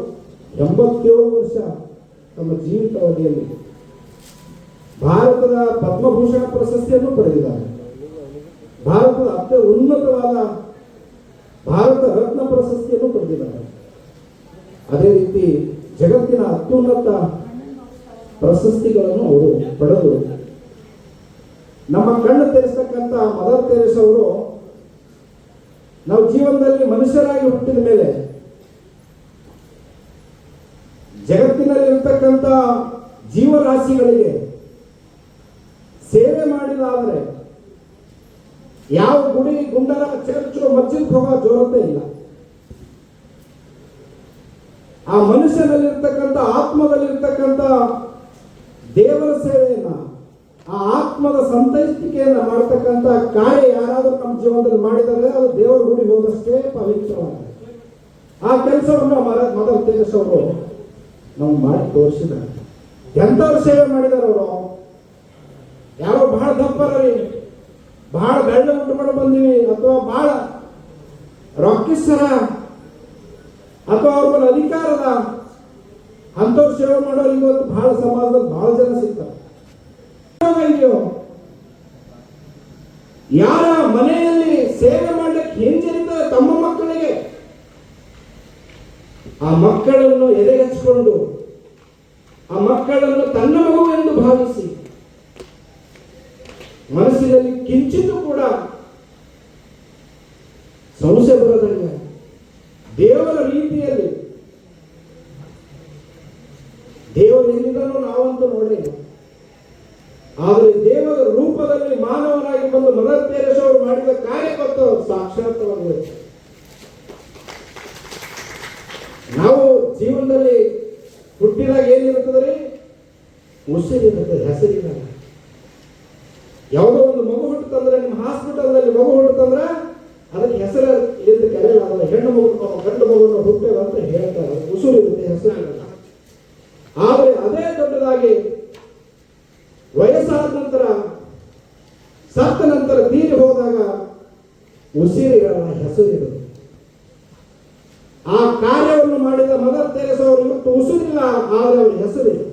87 ವರ್ಷ ತಮ್ಮ ಜೀವಿತಾವಧಿಯಲ್ಲಿ ಭಾರತದ ಪದ್ಮಭೂಷಣ ಪ್ರಶಸ್ತಿಯನ್ನು ಪಡೆದಿದ್ದಾರೆ. ಭಾರತದ ಅತ್ಯ ಉನ್ನತವಾದ ಭಾರತ ರತ್ನ ಪ್ರಶಸ್ತಿಯನ್ನು ಪಡೆದಿದ್ದಾರೆ. ಅದೇ ರೀತಿ ಜಗತ್ತಿನ ಅತ್ಯುನ್ನತ ಪ್ರಶಸ್ತಿಗಳನ್ನು ಅವರು ಪಡೆದು ನಮ್ಮ ಕಣ್ಣು ತೆರೆಸ್ತಕ್ಕಂಥ ಮದರ್ ತೆರೇಸಾ ಅವರು ನಾವು ಜೀವನದಲ್ಲಿ ಮನುಷ್ಯರಾಗಿ ಹುಟ್ಟಿದ ಮೇಲೆ ಜಗತ್ತಿನಲ್ಲಿ ಇರ್ತಕ್ಕಂಥ ಜೀವರಾಶಿಗಳಿಗೆ ಸೇವೆ ಮಾಡಿದಾದರೆ ಯಾವ ಗುಡಿ ಗುಂಡರ ಚರ್ಚು ಮಸ್ಜಿದ್ ಹೋಗೋ ಜೋರತೆ ಇಲ್ಲ. ಆ ಮನುಷ್ಯನಲ್ಲಿರ್ತಕ್ಕಂಥ ಆತ್ಮದಲ್ಲಿರ್ತಕ್ಕಂಥ ದೇವರ ಸೇವೆಯನ್ನ, ಆ ಆತ್ಮದ ಸಂತೈಸ್ತಿಕೆಯನ್ನ ಮಾಡತಕ್ಕಂಥ ಕಾರ್ಯ ಯಾರಾದರೂ ನಮ್ಮ ಜೀವನದಲ್ಲಿ ಮಾಡಿದರೆ ಅದು ದೇವರ ಗುಡಿ ಹೋದಷ್ಟೇ ಪವಿತ್ರವಾಗಿದೆ. ಆ ಕೆಲಸವನ್ನು ಮದರ್ ತೆರೇಸಾ ಅವರು ನಾವು ಮಾಡಿ ತೋರಿಸಿದ್ದಾರೆ. ಎಂಥವ್ರು ಸೇವೆ ಮಾಡಿದಾರೆ ಅವರು? ಯಾರೋ ಬಹಳ ದಪ್ಪರವಿ, ಬಹಳ ಬೆಳ್ಳ ಉಂಟು ಮಾಡಿ ಬಂದಿವಿ, ಅಥವಾ ಬಹಳ ರಾಕಿಸ್ತರ, ಅಥವಾ ಅವ್ರ ಮೇಲೆ ಅಧಿಕಾರದ ಅಂಥವ್ರು ಸೇವೆ ಮಾಡೋರು ಇವತ್ತು ಬಹಳ ಸಮಾಜದಲ್ಲಿ ಬಹಳ ಜನ ಸಿಗ್ತಾರೆ. ಯಾರ ಮನೆಯಲ್ಲಿ ಸೇವೆ ಮಾಡ್ಲಿಕ್ಕೆ ಹಿಂಜರಿತಾರೆ ತಮ್ಮ ಮಕ್ಕಳಿಗೆ, ಆ ಮಕ್ಕಳನ್ನು ಎದೆಗಚ್ಚಿಕೊಂಡು ಆ ಮಕ್ಕಳನ್ನು ತನ್ನ ಮಗು ಎಂದು ಭಾವಿಸಿ ಮನಸ್ಸಿನಲ್ಲಿ ಕಿಂಚಿತ್ತೂ ಕೂಡ ಸಂಶಯ ಬರದಂಗೆ ದೇವರ ರೀತಿಯಲ್ಲಿ, ದೇವರು ಎಲ್ಲಿದ್ದನೋ ನಾವಂತೂ ನೋಡಿಲ್ಲ, ಆದರೆ ದೇವರ ರೂಪದಲ್ಲಿ ಮಾನವನಾಗಿ ಬಂದು ಮದರ್ ತೆರೇಸಾ ಅವರು ಮಾಡಿದ ಕಾರ್ಯಕರ್ತ ಸಾಕ್ಷಾತ್ವಾಗಿದೆ. ನಾವು ಜೀವನದಲ್ಲಿ ಹುಟ್ಟಿದಾಗ ಏನಿರುತ್ತದೆ? ಉಸಿರಿರುತ್ತೆ, ಹೆಸರಿರಲ್ಲ. ಯಾವುದೋ ಒಂದು ಮಗು ಹುಟ್ಟುತ್ತಂದ್ರೆ, ನಿಮ್ಮ ಹಾಸ್ಪಿಟಲ್ನಲ್ಲಿ ಮಗು ಹುಟ್ಟುತ್ತಂದ್ರೆ ಅದಕ್ಕೆ ಹೆಸರು ಎಂದು ಕರೆಯಲಾಗಲ್ಲ. ಹೆಣ್ಣು ಮಗು ಗಂಡು ಮಗುವನ್ನು ಹುಟ್ಟದ ಅಂತ ಹೇಳ್ತಾರೆ. ಉಸಿರಿರುತ್ತೆ, ಹೆಸರಿರಲ್ಲ. ಆದರೆ ಅದೇ ದೊಡ್ಡದಾಗಿ ವಯಸ್ಸಾದ ನಂತರ, ಸತ್ತ ನಂತರ, ತೀರಿ ಹೋದಾಗ ಉಸಿರಿರಲ್ಲ, ಹೆಸರಿರುತ್ತೆ. ಆ ಕಾರ್ಯವನ್ನು ಮಾಡಿದ ಮದರ್ ತೆರೇಸಾ ಅವರು ಇವತ್ತು ಉಸಿರಿಲ್ಲ, ಆದರೆ ಅವರ ಹೆಸರಿದೆ.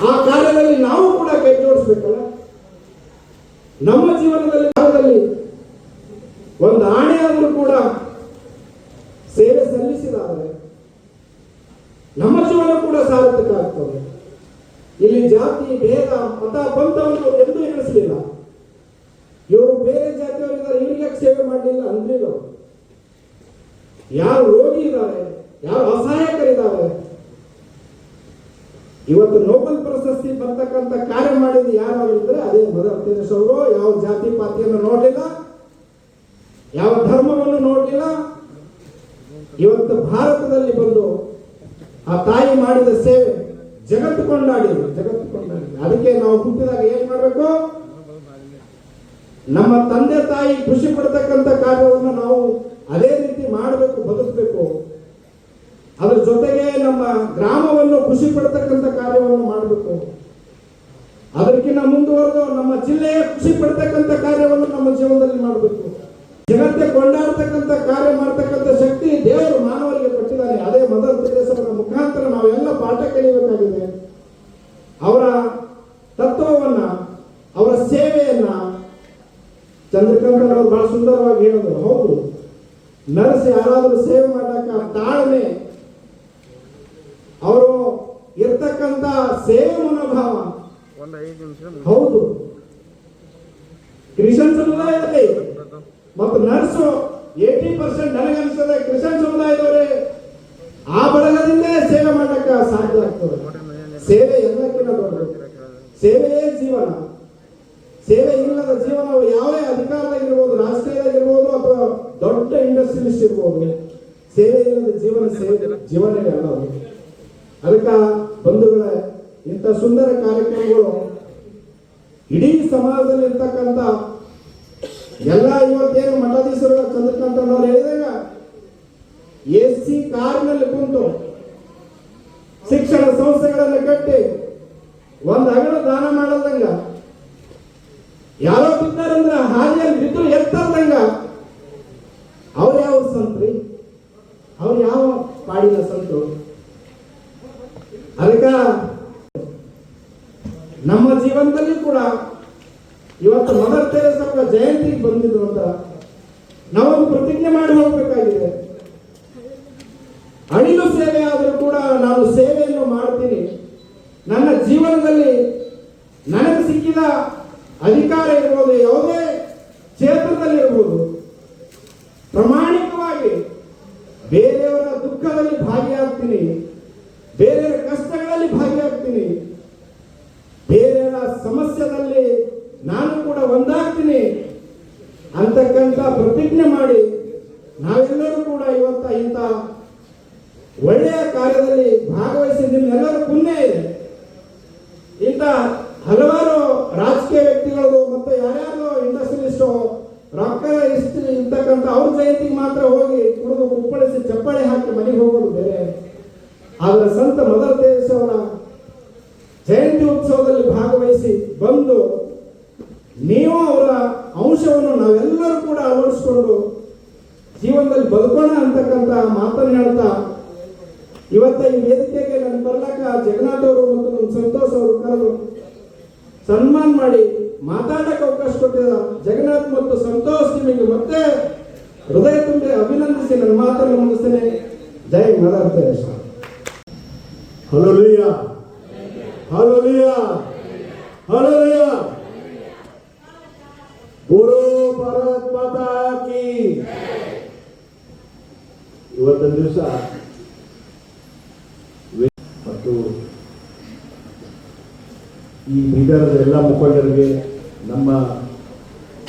ಆ ಕಾರ್ಯದಲ್ಲಿ ನಾವು ಕೂಡ ಕೈ ಜೋಡಿಸ್ಬೇಕಲ್ಲ. ನಮ್ಮ ಜೀವನದಲ್ಲಿ ಒಂದು ಆಣೆ ಆದರೂ ಕೂಡ ಸೇವೆ ಸಲ್ಲಿಸಿದಾದರೆ ನಮ್ಮ ಜೀವನ ಕೂಡ ಸಾರ್ಥಕ ಆಗ್ತದೆ. ಇಲ್ಲಿ ಜಾತಿ ಭೇದ ಮತ ಪಂಥವನ್ನು ಎಂದೂ ಎಣಿಸಲಿಲ್ಲ. ಇವರು ಬೇರೆ ಜಾತಿಯವರಿದ್ದಾರೆ, ಇವರಿಗೆ ಸೇವೆ ಮಾಡಲಿಲ್ಲ ಅಂದ್ರಿಲ್ಲ. ಯಾರು ರೋಗಿ ಇದ್ದಾರೆ, ಯಾರು ಅಸಹಾಯಕರಿದ್ದಾರೆ, ಇವತ್ತು ನೋಬೆಲ್ ಪ್ರಶಸ್ತಿ ಬರ್ತಕ್ಕಂಥ ಕಾರ್ಯ ಮಾಡಿದ ಯಾರಾದ್ರೂ ಇದ್ರೆ ಅದೇ ಮದರ್ ತೆರೇಸಾ ಅವರು. ಯಾವ ಜಾತಿ ಪಾತಿಯನ್ನು ನೋಡಲಿಲ್ಲ, ಯಾವ ಧರ್ಮವನ್ನು ನೋಡಲಿಲ್ಲ. ಇವತ್ತು ಭಾರತದಲ್ಲಿ ಬಂದು ಆ ತಾಯಿ ಮಾಡಿದ ಸೇವೆ ಜಗತ್ತು ಕೊಂಡಾಡಿದ್ರು. ಅದಕ್ಕೆ ನಾವು ಹುಟ್ಟಿದಾಗ ಏನ್ ಮಾಡಬೇಕು? ನಮ್ಮ ತಂದೆ ತಾಯಿ ಖುಷಿ ಪಡ್ತಕ್ಕಂಥ ಕಾರ್ಯವನ್ನು ನಾವು ಅದೇ ರೀತಿ ಮಾಡಬೇಕು, ಬದುಕಬೇಕು. ಅದ್ರ ಜೊತೆಗೆ ನಮ್ಮ ಗ್ರಾಮವನ್ನು ಖುಷಿ ಪಡ್ತಕ್ಕಂಥ ಕಾರ್ಯವನ್ನು ಮಾಡಬೇಕು. ಅದಕ್ಕಿಂತ ಮುಂದುವರೆದು ನಮ್ಮ ಜಿಲ್ಲೆಯ ಖುಷಿ ಪಡ್ತಕ್ಕಂಥ ಕಾರ್ಯವನ್ನು ನಮ್ಮ ಜೀವನದಲ್ಲಿ ಮಾಡಬೇಕು. ಜಗತ್ತೆ ಕೊಂಡಾಡ್ತಕ್ಕಂಥ ಕಾರ್ಯ ಮಾಡ್ತಕ್ಕಂಥ ಶಕ್ತಿ ದೇವರು ಮಾನವರಿಗೆ ಕೊಟ್ಟಿದ್ದಾನೆ. ಅದೇ ಮದರ್ ತೆರೇಸಾ ಮುಖಾಂತರ ನಾವೆಲ್ಲ ಪಾಠ ಕಲಿಯಬೇಕಾಗಿದೆ. ಅವರ ತತ್ವವನ್ನ, ಅವರ ಸೇವೆಯನ್ನ ಚಂದ್ರಕಾಂತ್ ಅವರು ಬಹಳ ಸುಂದರವಾಗಿ ಹೇಳಿದ್ರು. ಹೌದು, ನರ್ಸ್ ಯಾರಾದರೂ ಸೇವೆ ಮಾಡಾಕ ತಾಳ್ಮೆ, ಅವರು ಇರ್ತಕ್ಕಂಥ ಸೇವೆ ಮನೋಭಾವ. ಹೌದು, ಕ್ರಿಶ್ಚಿಯನ್ ಸಮುದಾಯದಲ್ಲಿ ಮತ್ತು ನರ್ಸು 80% ನನಗನ್ನಿಸ್ತದೆ ಕ್ರಿಶ್ಚಿಯನ್ ಸಮುದಾಯದವರೇ ಆ ಬಳಗದಿಂದ ಸೇವೆ ಮಾಡಕ್ಕ ಸಾಧ್ಯ ಆಗ್ತದೆ. ಸೇವೆ ಎಲ್ಲಕ್ಕಿಂತ ದೊಡ್ಡದು. ಸೇವೆಯೇ ಜೀವನ. ಸೇವೆ ಇಲ್ಲದ ಜೀವನವು ಯಾವುದೇ ಅಧಿಕಾರದಾಗಿರ್ಬೋದು, ರಾಷ್ಟ್ರೀಯದಾಗಿರ್ಬೋದು, ಅಥವಾ ದೊಡ್ಡ ಇಂಡಸ್ಟ್ರಿಯಲಿಸ್ಟ್ ಇರ್ಬೋದು, ಸೇವೆ ಇಲ್ಲದ ಜೀವನವೇ ಅಲ್ಲ. ಅದಕ್ಕೆ ಬಂಧುಗಳೇ, ಇಂಥ ಸುಂದರ ಕಾರ್ಯಕ್ರಮಗಳು ಇಡೀ ಸಮಾಜದಲ್ಲಿ ಇರ್ತಕ್ಕಂಥ ಎಲ್ಲ ಇವತ್ತೇನು ಮಠಾಧೀಶರು ಚಂದ್ರಕಾಂತನವರು ಹೇಳಿದಾಗ AC ಕಾರ್ನಲ್ಲಿ ಕುಂತು ಶಿಕ್ಷಣ ಸಂಸ್ಥೆಗಳನ್ನು ಕಟ್ಟಿ ಒಂದು ಅಗಲ ದಾನ ಮಾಡಲ್ದಂಗ, ಯಾರೋ ಬಿದ್ದಾರಂದ್ರ ಹಾದಿಯಲ್ಲಿ ಬಿದ್ದು ಎತ್ತಲ್ದಂಗ, ಅವ್ರು ಯಾವ ಸಂತ್ರಿ, ಅವ್ರು ಯಾವ ಪಾಡಿನ ಸಂತು? ಅದಕ್ಕ ನಮ್ಮ ಜೀವನದಲ್ಲಿ ಕೂಡ ಇವತ್ತು ಮದರ್ ತೆರೇಸಾ ಅವರ ಜಯಂತಿಗೆ ಬಂದಿದ್ರು ಅಂತ ನಾವೊಂದು ಪ್ರತಿಜ್ಞೆ ಮಾಡಿ ಹೋಗ್ಬೇಕಾಗಿದೆ. ಅಳಿಲು ಸೇವೆ ಆದರೂ ಕೂಡ ನಾನು ಸೇವೆಯನ್ನು ಮಾಡ್ತೀನಿ. ನನ್ನ ಜೀವನದಲ್ಲಿ ನನಗೆ ಸಿಕ್ಕಿದ ಅಧಿಕಾರ ಇರ್ಬೋದು, ಯಾವುದೇ ಕ್ಷೇತ್ರದಲ್ಲಿ ಇರ್ಬೋದು, ಪ್ರಾಮಾಣಿಕವಾಗಿ ಬೇರೆಯವರ ದುಃಖದಲ್ಲಿ ಭಾಗಿಯಾಗ್ತೀನಿ, ಬೇರೆಯವರ ಕಷ್ಟಗಳಲ್ಲಿ ಭಾಗಿಯಾಗ್ತೀನಿ, ಬೇರೆಯವರ ಸಮಸ್ಯೆದಲ್ಲಿ ನಾನು ಕೂಡ ಒಂದಾಗ್ತೀನಿ ಅಂತಕ್ಕಂಥ ಪ್ರತಿಜ್ಞೆ ಮಾಡಿ ನಾವೆಲ್ಲರೂ ಕೂಡ ಇವತ್ತ ಇಂಥ ಒಳ್ಳೆಯ ಕಾರ್ಯದಲ್ಲಿ ಭಾಗವಹಿಸಿ ನಿಮ್ಮೆಲ್ಲರೂ ಪುಣ್ಯ ಇದೆ. ಇಂಥ ಹಲವಾರು ರಾಜಕೀಯ ವ್ಯಕ್ತಿಗಳು ಮತ್ತು ಯಾರ್ಯಾರು ಇಂಡಸ್ಟ್ರಿಯಲಿಸ್ಟು ರೊಕ್ಕ ಇರ್ತಕ್ಕಂಥ ಅವ್ರ ಜಯಂತಿಗೆ ಮಾತ್ರ ಹೋಗಿ ಕುಡಿದು ಕುಪ್ಪಳಿಸಿ ಚಪ್ಪಾಳೆ ಹಾಕಿ ಮನೆಗೆ ಹೋಗೋದು ಬೇರೆ. ಆದರೆ ಸಂತ ಮದರ್ ತೆರೇಸಾ ಅವರ ಜಯಂತಿ ಉತ್ಸವದಲ್ಲಿ ಭಾಗವಹಿಸಿ ಬಂದು ನೀವು ಅವರ ಅಂಶವನ್ನು ನಾವೆಲ್ಲರೂ ಕೂಡ ಅಳವಡಿಸಿಕೊಂಡು ಜೀವನದಲ್ಲಿ ಬದುಕೋಣ ಅಂತಕ್ಕಂಥ ಮಾತನ್ನು ಹೇಳ್ತಾ ಇವತ್ತ ಈ ವೇದಿಕೆಗೆ ನನ್ನ ಬರ್ಲಾಕ ಜಗನ್ನಾಥ್ ಅವರು ಮತ್ತು ನಮ್ಮ ಸಂತೋಷ್ ಅವರು ಕರೆದು ಸನ್ಮಾನ ಮಾಡಿ ಮಾತಾಡಕ್ಕೆ ಅವಕಾಶ ಕೊಟ್ಟಿದ್ದ ಜಗನ್ನಾಥ್ ಮತ್ತು ಸಂತೋಷ್ ನಿಮಗೆ ಮತ್ತೆ ಹೃದಯ ತುಂಬಿ ಅಭಿನಂದಿಸಿ ನನ್ನ ಮಾತನ್ನು ಮುಗಿಸ್ತೇನೆ. Jai mother Teresa. Hallelujah, hallelujah, hallelujah. ಬೋಲೋ ಭಾರತ್ ಮಾತಾ ಕಿ. ಇವತ್ತಿನ ದಿವಸ ಮತ್ತು ಈ ಬೀದರ್ದ ಎಲ್ಲ ಮುಖಂಡರಿಗೆ ನಮ್ಮ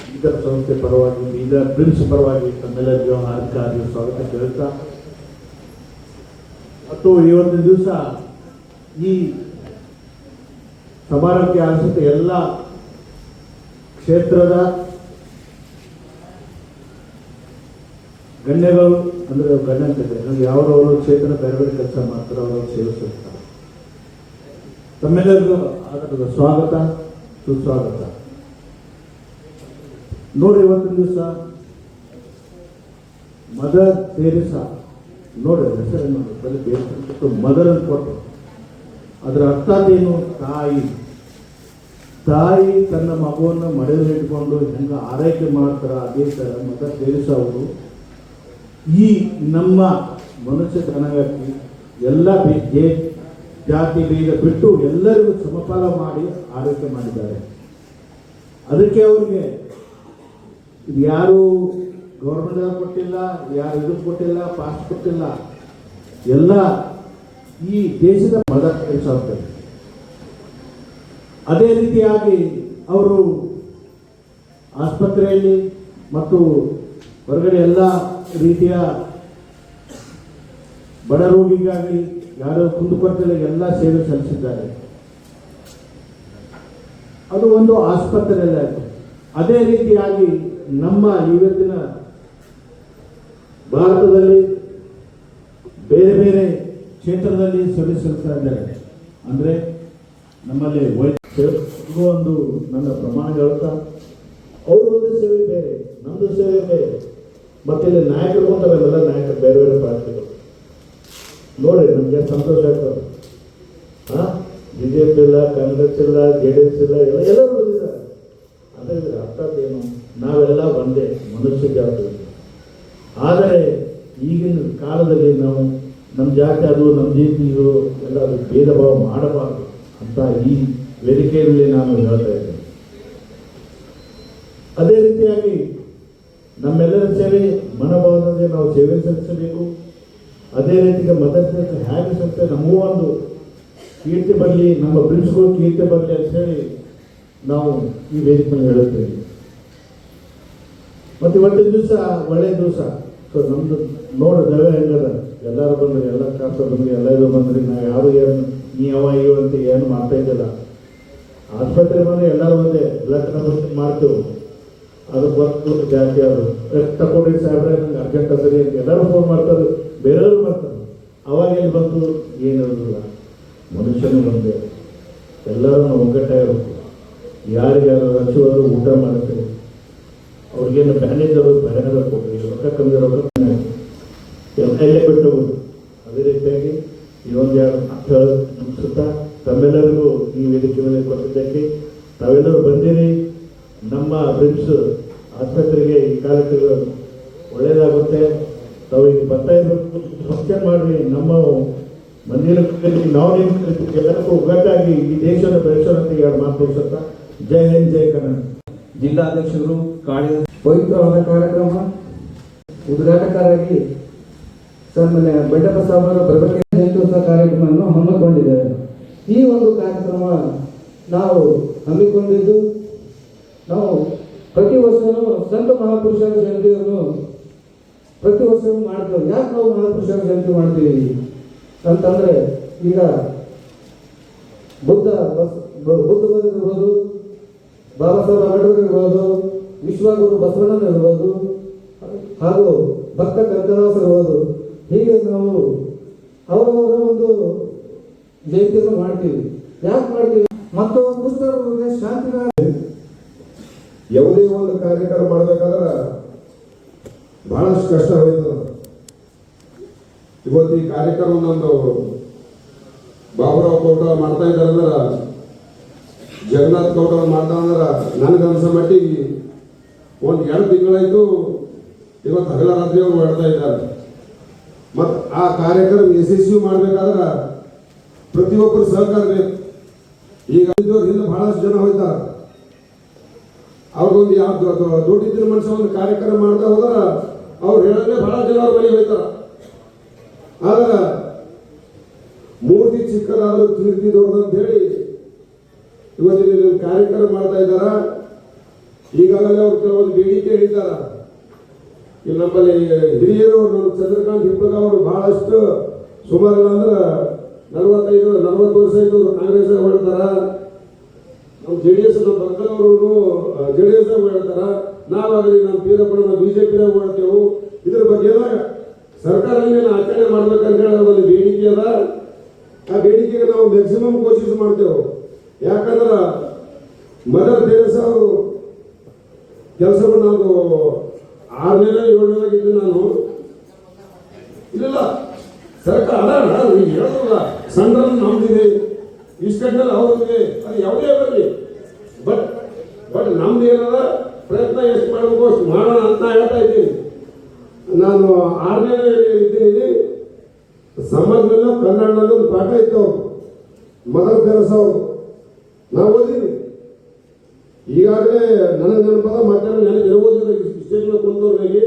ಬೀದರ್ ಸಂಸ್ಥೆ ಪರವಾಗಿ, ಬೀದರ್ ಪ್ರಿನ್ಸ್ ಪರವಾಗಿ ತಮ್ಮೆಲ್ಲರಿಗೂ ಹಾರ್ದಿಕ ಸ್ವಾಗತ ಕೇಳುತ್ತಾ, ಮತ್ತು ಇವತ್ತಿನ ದಿವಸ ಈ ಸಮಾರಂಭಕ್ಕೆ ಆಗಮಿಸಿದ ಎಲ್ಲ ಕ್ಷೇತ್ರದ ಗಣ್ಯಗಳು, ಅಂದರೆ ಗಣ್ಯಂತಿದೆ ಯಾವುದವರು ಕ್ಷೇತ್ರ ಬೇರೆ ಬೇರೆ ಕೆಲಸ ಮಾಡ್ತಾರೆ, ಅವರು ಸೇವಿಸುತ್ತಾರೆ. ತಮ್ಮೆಲ್ಲರಿಗೂ ಆಗದ ಸ್ವಾಗತ, ಸುಸ್ವಾಗತ. ನೋಡಿ, ಇವತ್ತಿನ ದಿವಸ ಮದರ್ ತೆರೇಸಾ ನೋಡಿ ಹೆಸರನ್ನು ಬರೀ ಬೇರೆ ಮದರ್ ಅಂತ ಕೊಟ್ಟು ಅದರ ಅರ್ಥ ಏನು? ತಾಯಿ. ತಾಯಿ ತನ್ನ ಮಗುವನ್ನು ಮಡಿಯಲ್ಲಿ ಇಟ್ಕೊಂಡು ಹೆಂಗ ಆರೈಕೆ ಮಾಡ್ತಾರ, ಅದೇ ಥರ ಮದರ್ ತೆರೇಸಾ ಅವರು ಈ ನಮ್ಮ ಮನುಷ್ಯ ಜನಾಂಗಕ್ಕೆ ಎಲ್ಲ ಜಾತಿ ಭೇದ ಬಿಟ್ಟು ಎಲ್ಲರಿಗೂ ಸಮಪಾಲ ಮಾಡಿ ಆರೈಕೆ ಮಾಡಿದ್ದಾರೆ. ಅದಕ್ಕೆ ಅವ್ರಿಗೆ ಯಾರು ಗೌರ್ಮೆಂಟ್ ಕೊಟ್ಟಿಲ್ಲ, ಯಾರು ಇದು ಕೊಟ್ಟಿಲ್ಲ, ಪಾಸ್ ಕೊಟ್ಟಿಲ್ಲ, ಎಲ್ಲ ಈ ದೇಶದ ಮದರ್ ತೆರೇಸಾ ಆಗ್ತದೆ. ಅದೇ ರೀತಿಯಾಗಿ ಅವರು ಆಸ್ಪತ್ರೆಯಲ್ಲಿ ಮತ್ತು ಹೊರಗಡೆ ಎಲ್ಲ ರೀತಿಯ ಬಡ ರೋಗಿಗಾಗಿ ಯಾರು ಕುಂದುಕೊರತೆಲ್ಲ ಎಲ್ಲ ಸೇವೆ ಸಲ್ಲಿಸಿದ್ದಾರೆ. ಅದು ಒಂದು ಆಸ್ಪತ್ರೆಯಲ್ಲಿ ಆಯಿತು. ಅದೇ ರೀತಿಯಾಗಿ ನಮ್ಮ ಇವತ್ತಿನ ಭಾರತದಲ್ಲಿ ಬೇರೆ ಬೇರೆ ಕ್ಷೇತ್ರದಲ್ಲಿ ಸೇವೆ ಸಲ್ಲಿಸ್ತಾ ಇದ್ದಾರೆ. ಅಂದರೆ ನಮ್ಮಲ್ಲಿ ಒಂದು ನನ್ನ ಪ್ರಮಾಣ ಹೇಳ್ತಾ ಅವರು ಒಂದು ಸೇವೆ ಬೇರೆ, ನಮ್ಮದು ಸೇವೆ ಬೇರೆ. ಮತ್ತೆ ಇಲ್ಲಿ ನಾಯಕರು ಬಂದವೆಲ್ಲ ನಾಯಕರು ಬೇರೆ ಬೇರೆ ಪಾರ್ಟಿಗಳು ನೋಡಿ ನಮಗೆ ಸಂತೋಷ ಆಗ್ತದೆ. BJP ಇಲ್ಲ, ಕಾಂಗ್ರೆಸ್ ಇಲ್ಲ, JDS ಇಲ್ಲ, ಎಲ್ಲರೂ ಬಂದಿದ್ದಾರೆ. ಅದೇ ಅರ್ಥಾತ್ ಏನು? ನಾವೆಲ್ಲ ಒಂದೇ ಮನುಷ್ಯ ಜಾತಿ. ಆದರೆ ಈಗಿನ ಕಾಲದಲ್ಲಿ ನಾವು ನಮ್ಮ ಜಾತಿ ಅದು ನಮ್ಮ ಜಾತಿಯು ಎಲ್ಲ ಭೇದ ಭಾವ ಮಾಡಬಾರ್ದು ಅಂತ ಈ ವೇದಿಕೆಯಲ್ಲಿ ನಾನು ಹೇಳ್ತಾ ಇದ್ದೇನೆ. ಅದೇ ರೀತಿಯಾಗಿ ನಮ್ಮೆಲ್ಲರ ಸೇವೆ ಮನೋಭಾವದಲ್ಲಿ ನಾವು ಸೇವೆ ಸಲ್ಲಿಸಬೇಕು. ಅದೇ ರೀತಿಗೆ ಮದರ್ ತೆರೇಸಾ ಹೇಗೆ ಸಂಸ್ಥೆ ನಮಗೂ ಒಂದು ಕೀರ್ತಿ ಬರಲಿ, ನಮ್ಮ ಪ್ರಿನ್ಸ್ಗಳು ಕೀರ್ತಿ ಬರಲಿ ಅಂತ ಹೇಳಿ ನಾವು ಈ ವೇದಿಕೆಯಲ್ಲಿ ಹೇಳುತ್ತೇವೆ. ಮತ್ತು ಇವತ್ತಿನ ದಿವಸ ಒಳ್ಳೆಯ ದಿವಸ. ಸೊ ನಮ್ದು ನೋಡು ದೈವ ಹೆಂಗದ, ಎಲ್ಲರೂ ಬಂದ್ರಿ, ಎಲ್ಲ ಕಾಸ್ತ ಬಂದ್ರಿ, ಎಲ್ಲ ಇದು ಬಂದ್ರಿ. ನಾವು ಯಾರು ಏನು ನೀ ಯಾವ ಇವು ಅಂತ ಏನು ಮಾಡ್ತಾ ಇದ್ದಿಲ್ಲ. ಆಸ್ಪತ್ರೆ ಬಂದು ಎಲ್ಲರೂ ಒಂದೇ ಬ್ಲಡ್ ಟ್ರಾನ್ಸ್ಫ್ಯೂಷನ್ ಮಾಡ್ತೇವೆ. ಅದು ಬಂದು ಜಾಸ್ತಿ ಅದು ತಗೊಂಡ್ರಿ ಸಾಹೇಬ್ರೆ ನಂಗೆ ಅರ್ಜೆಂಟ್ ಅದರಿ ಅಂತ ಎಲ್ಲರೂ ಫೋನ್ ಮಾಡ್ತಾರೆ, ಬೇರೆಯವರು ಮಾಡ್ತಾರೆ. ಅವಾಗ ಏನು ಬಂತು, ಏನಿರೋದಿಲ್ಲ. ಮನುಷ್ಯನೂ ಬಂದೆ, ಎಲ್ಲರೂ ಒಗ್ಗಟ್ಟಾಗಿರುತ್ತೆ. ಯಾರಿಗಾರು ಹಚ್ಚುವರು ಊಟ ಮಾಡ್ತೇವೆ, ಅವ್ರಿಗೇನು ಬ್ಯಾಂಡೇಜ್ ಅವರು ಪರಿಹಾರ ಕೊಡ್ರಿ, ರೊಕ್ಕ ಕಮ್ಮಿ ರೊಕ್ಕ ಎಲ್ಲೇ ಬಿಟ್ಟು. ಅದೇ ರೀತಿಯಾಗಿ ಈ ಒಂದು ಮುಗಿಸುತ್ತಾ ತಮ್ಮೆಲ್ಲರಿಗೂ ಈ ವೇದಿಕೆ ಮೇಲೆ ಕೊಟ್ಟಿದ್ದಕ್ಕೆ ತಾವೆಲ್ಲರೂ ಬಂದಿರಿ. ನಮ್ಮ ಫ್ರೆಂಡ್ಸ್ ಆಸ್ಪತ್ರೆಗೆ ಈ ಕಾಲಕ್ಕೆ ಒಳ್ಳೆಯದಾಗುತ್ತೆ. ತಾವು ಈಗ ಬರ್ತಾ ಇರಬೇಕು, ಫಂಕ್ಷನ್ ಮಾಡಿರಿ. ನಮ್ಮ ಮಂದಿರ ನಾವು ಎಲ್ಲರಿಗೂ ಒಗ್ಗಟ್ಟಾಗಿ ಈ ದೇಶವನ್ನು ಬೆಳೆಸೋಣ ಅಂತ ಎರಡು ಮಾತು ತೋರಿಸುತ್ತಾ ಜೈ ಹಿಂದ್ ಜೈ ಕನ್ನಡ. ಜಿಲ್ಲಾಧ್ಯಕ್ಷರು ಪವಿತ್ರವಾದ ಕಾರ್ಯಕ್ರಮ ಉದ್ಘಾಟಕರಾಗಿ ಸನ್ಮಾನ್ಯ ಬೆಟ್ಟಪ್ಪ ಸಾಹೇಬರು ಪ್ರಗತಿ ಜಯಂತ್ಯೋತ್ಸವ ಕಾರ್ಯಕ್ರಮವನ್ನು ಹಮ್ಮಿಕೊಂಡಿದ್ದೇವೆ. ಈ ಒಂದು ಕಾರ್ಯಕ್ರಮ ನಾವು ಹಮ್ಮಿಕೊಂಡಿದ್ದು ನಾವು ಪ್ರತಿ ವರ್ಷವೂ ಸಂತ ಮಹಾಪುರುಷರ ಜಯಂತಿಯನ್ನು ಪ್ರತಿ ವರ್ಷವೂ ಮಾಡ್ತೇವೆ. ಯಾಕೆ ನಾವು ಮಹಾಪುರುಷರ ಜಯಂತಿ ಮಾಡ್ತೀವಿ ಅಂತಂದ್ರೆ, ಈಗ ಬುದ್ಧ ಇರ್ಬೋದು, ಬಾಬಾ ಸಾಹೇಬ್ ಅಂಬೇಡ್ಕರ್ ಇರ್ಬೋದು, ವಿಶ್ವಗುರು ಬಸವಣ್ಣನ ಇರ್ಬೋದು, ಹಾಗೂ ಭಕ್ತ ಕನಕದಾಸ ಇರ್ಬೋದು. ಹೀಗೆ ನಾವು ಅವರವರ ಒಂದು ಜಯಂತಿಯನ್ನು ಮಾಡ್ತೀವಿ. ಯಾಕೆ ಮಾಡ್ತೀವಿ? ಮತ್ತು ಕುಷ್ಠರೋಗಿಗೆ ಶಾಂತಿ. ಯಾವುದೇ ಒಂದು ಕಾರ್ಯಕ್ರಮ ಮಾಡಬೇಕಾದ್ರೆ ಬಹಳಷ್ಟು ಕಷ್ಟ ಹೋಯ್ತದ. ಇವತ್ತು ಈ ಕಾರ್ಯಕ್ರಮ ನಮ್ದು ಬಾಬುರಾವ್ ಗೌಡ ಮಾಡ್ತಾ ಇದ್ದಾರೆ ಅಂದ್ರೆ, ಜಗನ್ನಾಥ್ ಗೌಡ ಮಾಡ್ತಾ ಅಂದ್ರೆ, ನನಗೆ ಅನ್ಸೋ ಮಟ್ಟಿಗೆ ಒಂದು 2 ತಿಂಗಳಾಯ್ತು. ಇವತ್ತು ಹಗಲ ರಾತ್ರಿ ಅವರು ಮಾಡ್ತಾ ಇದ್ದಾರೆ. ಮತ್ತು ಆ ಕಾರ್ಯಕ್ರಮ ಯಶಸ್ವಿ ಮಾಡ್ಬೇಕಾದ್ರೆ ಪ್ರತಿಯೊಬ್ಬರು ಸಹಕಾರ ಬೇಕು. ಈಗ ಹಿಂದೆ ಬಹಳಷ್ಟು ಜನ ಹೋಯ್ತಾರೆ. ಅವ್ರಿಗೊಂದು ಯಾವ ದುಡ್ಡಿದ್ದ ಮನುಷ್ಯ ಒಂದು ಕಾರ್ಯಕ್ರಮ ಮಾಡ್ತಾ ಹೋದ್ರ ಅವ್ರು ಹೇಳೋದೇ ಬಹಳ ಜನ ಅವ್ರ ಮನೆಗೆ ಹೋಯ್ತಾರ. ಆದ್ರೆ ಮೂರ್ತಿ ಚಿಕ್ಕದಾದ್ರೂ ಕೀರ್ತಿ ದೊಡ್ಡದಂತ ಹೇಳಿ ಇವತ್ತಿನ ಕಾರ್ಯಕ್ರಮ ಮಾಡ್ತಾ ಇದ್ದಾರ. ಈಗಾಗಲೇ ಅವ್ರು ಕೆಲವೊಂದು ಬೇಡಿಕೆ ಹೇಳಿದ್ದಾರ. ಇಲ್ಲಿ ನಮ್ಮಲ್ಲಿ ಹಿರಿಯರು ಚಂದ್ರಕಾಂತ್ ಹಿಪ್ಪಗ ಅವರು ಬಹಳಷ್ಟು ಸುಮಾರು ಅಂದ್ರೆ 40 ವರ್ಷ ಇದ್ದು ಕಾಂಗ್ರೆಸ್ ಹೇಳ್ತಾರ. ನಮ್ಮ JDS ನಮ್ಮ ಪಕ್ಕದವರು JDS ಹೇಳ್ತಾರ. ನಾವಾಗಲಿ ನಮ್ಮ ಪೀರಪ್ಪನ BJP ಮಾಡ್ತೇವೆ. ಇದ್ರ ಬಗ್ಗೆ ಸರ್ಕಾರದಲ್ಲಿ ಆಚರಣೆ ಮಾಡ್ಬೇಕಂತ ಹೇಳಿ ಒಂದು ಬೇಡಿಕೆ ಅದ. ಆ ಬೇಡಿಕೆಗೆ ನಾವು ಮ್ಯಾಕ್ಸಿಮಮ್ ಕೋಶಿಶ್ ಮಾಡ್ತೇವೆ. ಯಾಕಂದ್ರೆ ಮದರ್ ತೆರೇಸಾ ಅವರು ಕೆಲಸವನ್ನು ನಾನು 6ನೇ 7ನೇದಾಗಿದ್ದು ನಾನು ಇಲ್ಲ ಸರ್ಕಾರ ಅದ ಹೇಳೋದಿಲ್ಲ. ಸಣ್ಣ ನಮ್ದಿದೆ, ಇಷ್ಟಲ್ಲಿ ಅವ್ರಿಗೆ ಅದು ಯಾವುದೇ ಬರಲಿ, ಬಟ್ ನಮ್ದು ಏನದ ಪ್ರಯತ್ನ ಎಷ್ಟು ಮಾಡಬೇಕು ಅಷ್ಟು ಮಾಡೋಣ ಅಂತ ಹೇಳ್ತಾ ಇದ್ದೀನಿ. ನಾನು 6ನೇ ಇದ್ದೀನಿ. ಸಮಾಜದಲ್ಲೂ ಕನ್ನಡದಲ್ಲೂ ಒಂದು ಪಾಠ ಇತ್ತು ಅವರು ಮದರ್ ತೆರೇಸಾ ಅವರು. ನಾವು ಓದಿದ್ವಿ. ಈಗಾಗಲೇ ನನಗೆ ನೆನಪದ ಮತ್ತೆ ನನಗೆ ಇರ್ಬೋದಿಲ್ಲ. ಸ್ಟೇಜ್ನ ಕುಂತವ್ರಿಗೆ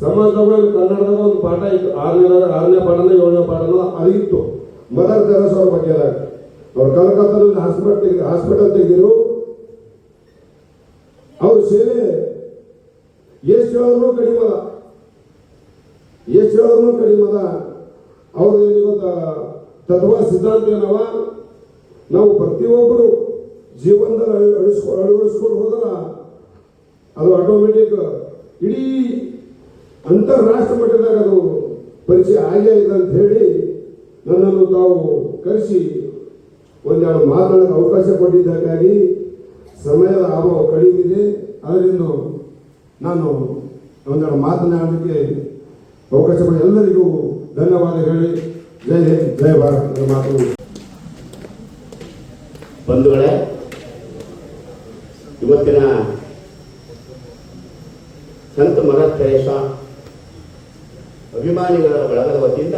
ಸಮಾಜದಾಗ ಕನ್ನಡದಾಗ ಒಂದು ಪಾಠ ಇತ್ತು. 6ನೇ ಪಾಠನ 7ನೇ ಪಾಠನ ಅದಿತ್ತು ಮದರ್ ತೆರೇಸಾ ಅವ್ರ ಬಗ್ಗೆ. ಅವ್ರು ಕಲ್ಕತ್ತಾದಲ್ಲಿ ಹಾಸ್ಪಿಟಲ್ ತೆಗೆದಿರು. ಅವ್ರ ಸೇವೆ ಎಷ್ಟು ಹೇಳಿದ್ರು ಕಡಿಮದ. ಅವ್ರ ಇವತ್ತ ತತ್ವ ಸಿದ್ಧಾಂತ ಏನವ, ನಾವು ಪ್ರತಿಯೊಬ್ಬರು ಜೀವನದಲ್ಲಿ ಅಳವಡಿಸ್ಕೊಂಡು ಹೋದ್ರ ಅದು ಆಟೋಮೆಟಿಕ್ ಇಡೀ ಅಂತಾರಾಷ್ಟ್ರ ಮಟ್ಟದಾಗ ಅದು ಪರಿಚಯ ಆಗೇ ಇದೆ ಅಂತ ಹೇಳಿ ನನ್ನನ್ನು ತಾವು ಕರೆಸಿ ಒಂದೆರಡು ಮಾತನಾಡಕ್ಕೆ ಅವಕಾಶ ಕೊಟ್ಟಿದ್ದಕ್ಕಾಗಿ ಸಮಯದ ಅಭಾವ ಕಡಿಮೆ ಇದೆ. ಅದರಿಂದ ನಾನು ಒಂದೆರಡು ಮಾತನಾಡಲಿಕ್ಕೆ ಅವಕಾಶ ಕೊಡಿ. ಎಲ್ಲರಿಗೂ ಧನ್ಯವಾದ ಹೇಳಿ ಜೈ ಹಿಂದ್ ಜೈ ಭಾರತ್ ಮಾತು. ಬಂಧುಗಳೇ, ಇವತ್ತಿನ ಸಂತ ಮದರ್ ತೆರೇಸಾ ಅಭಿಮಾನಿಗಳ ಬಳಗದ ವತಿಯಿಂದ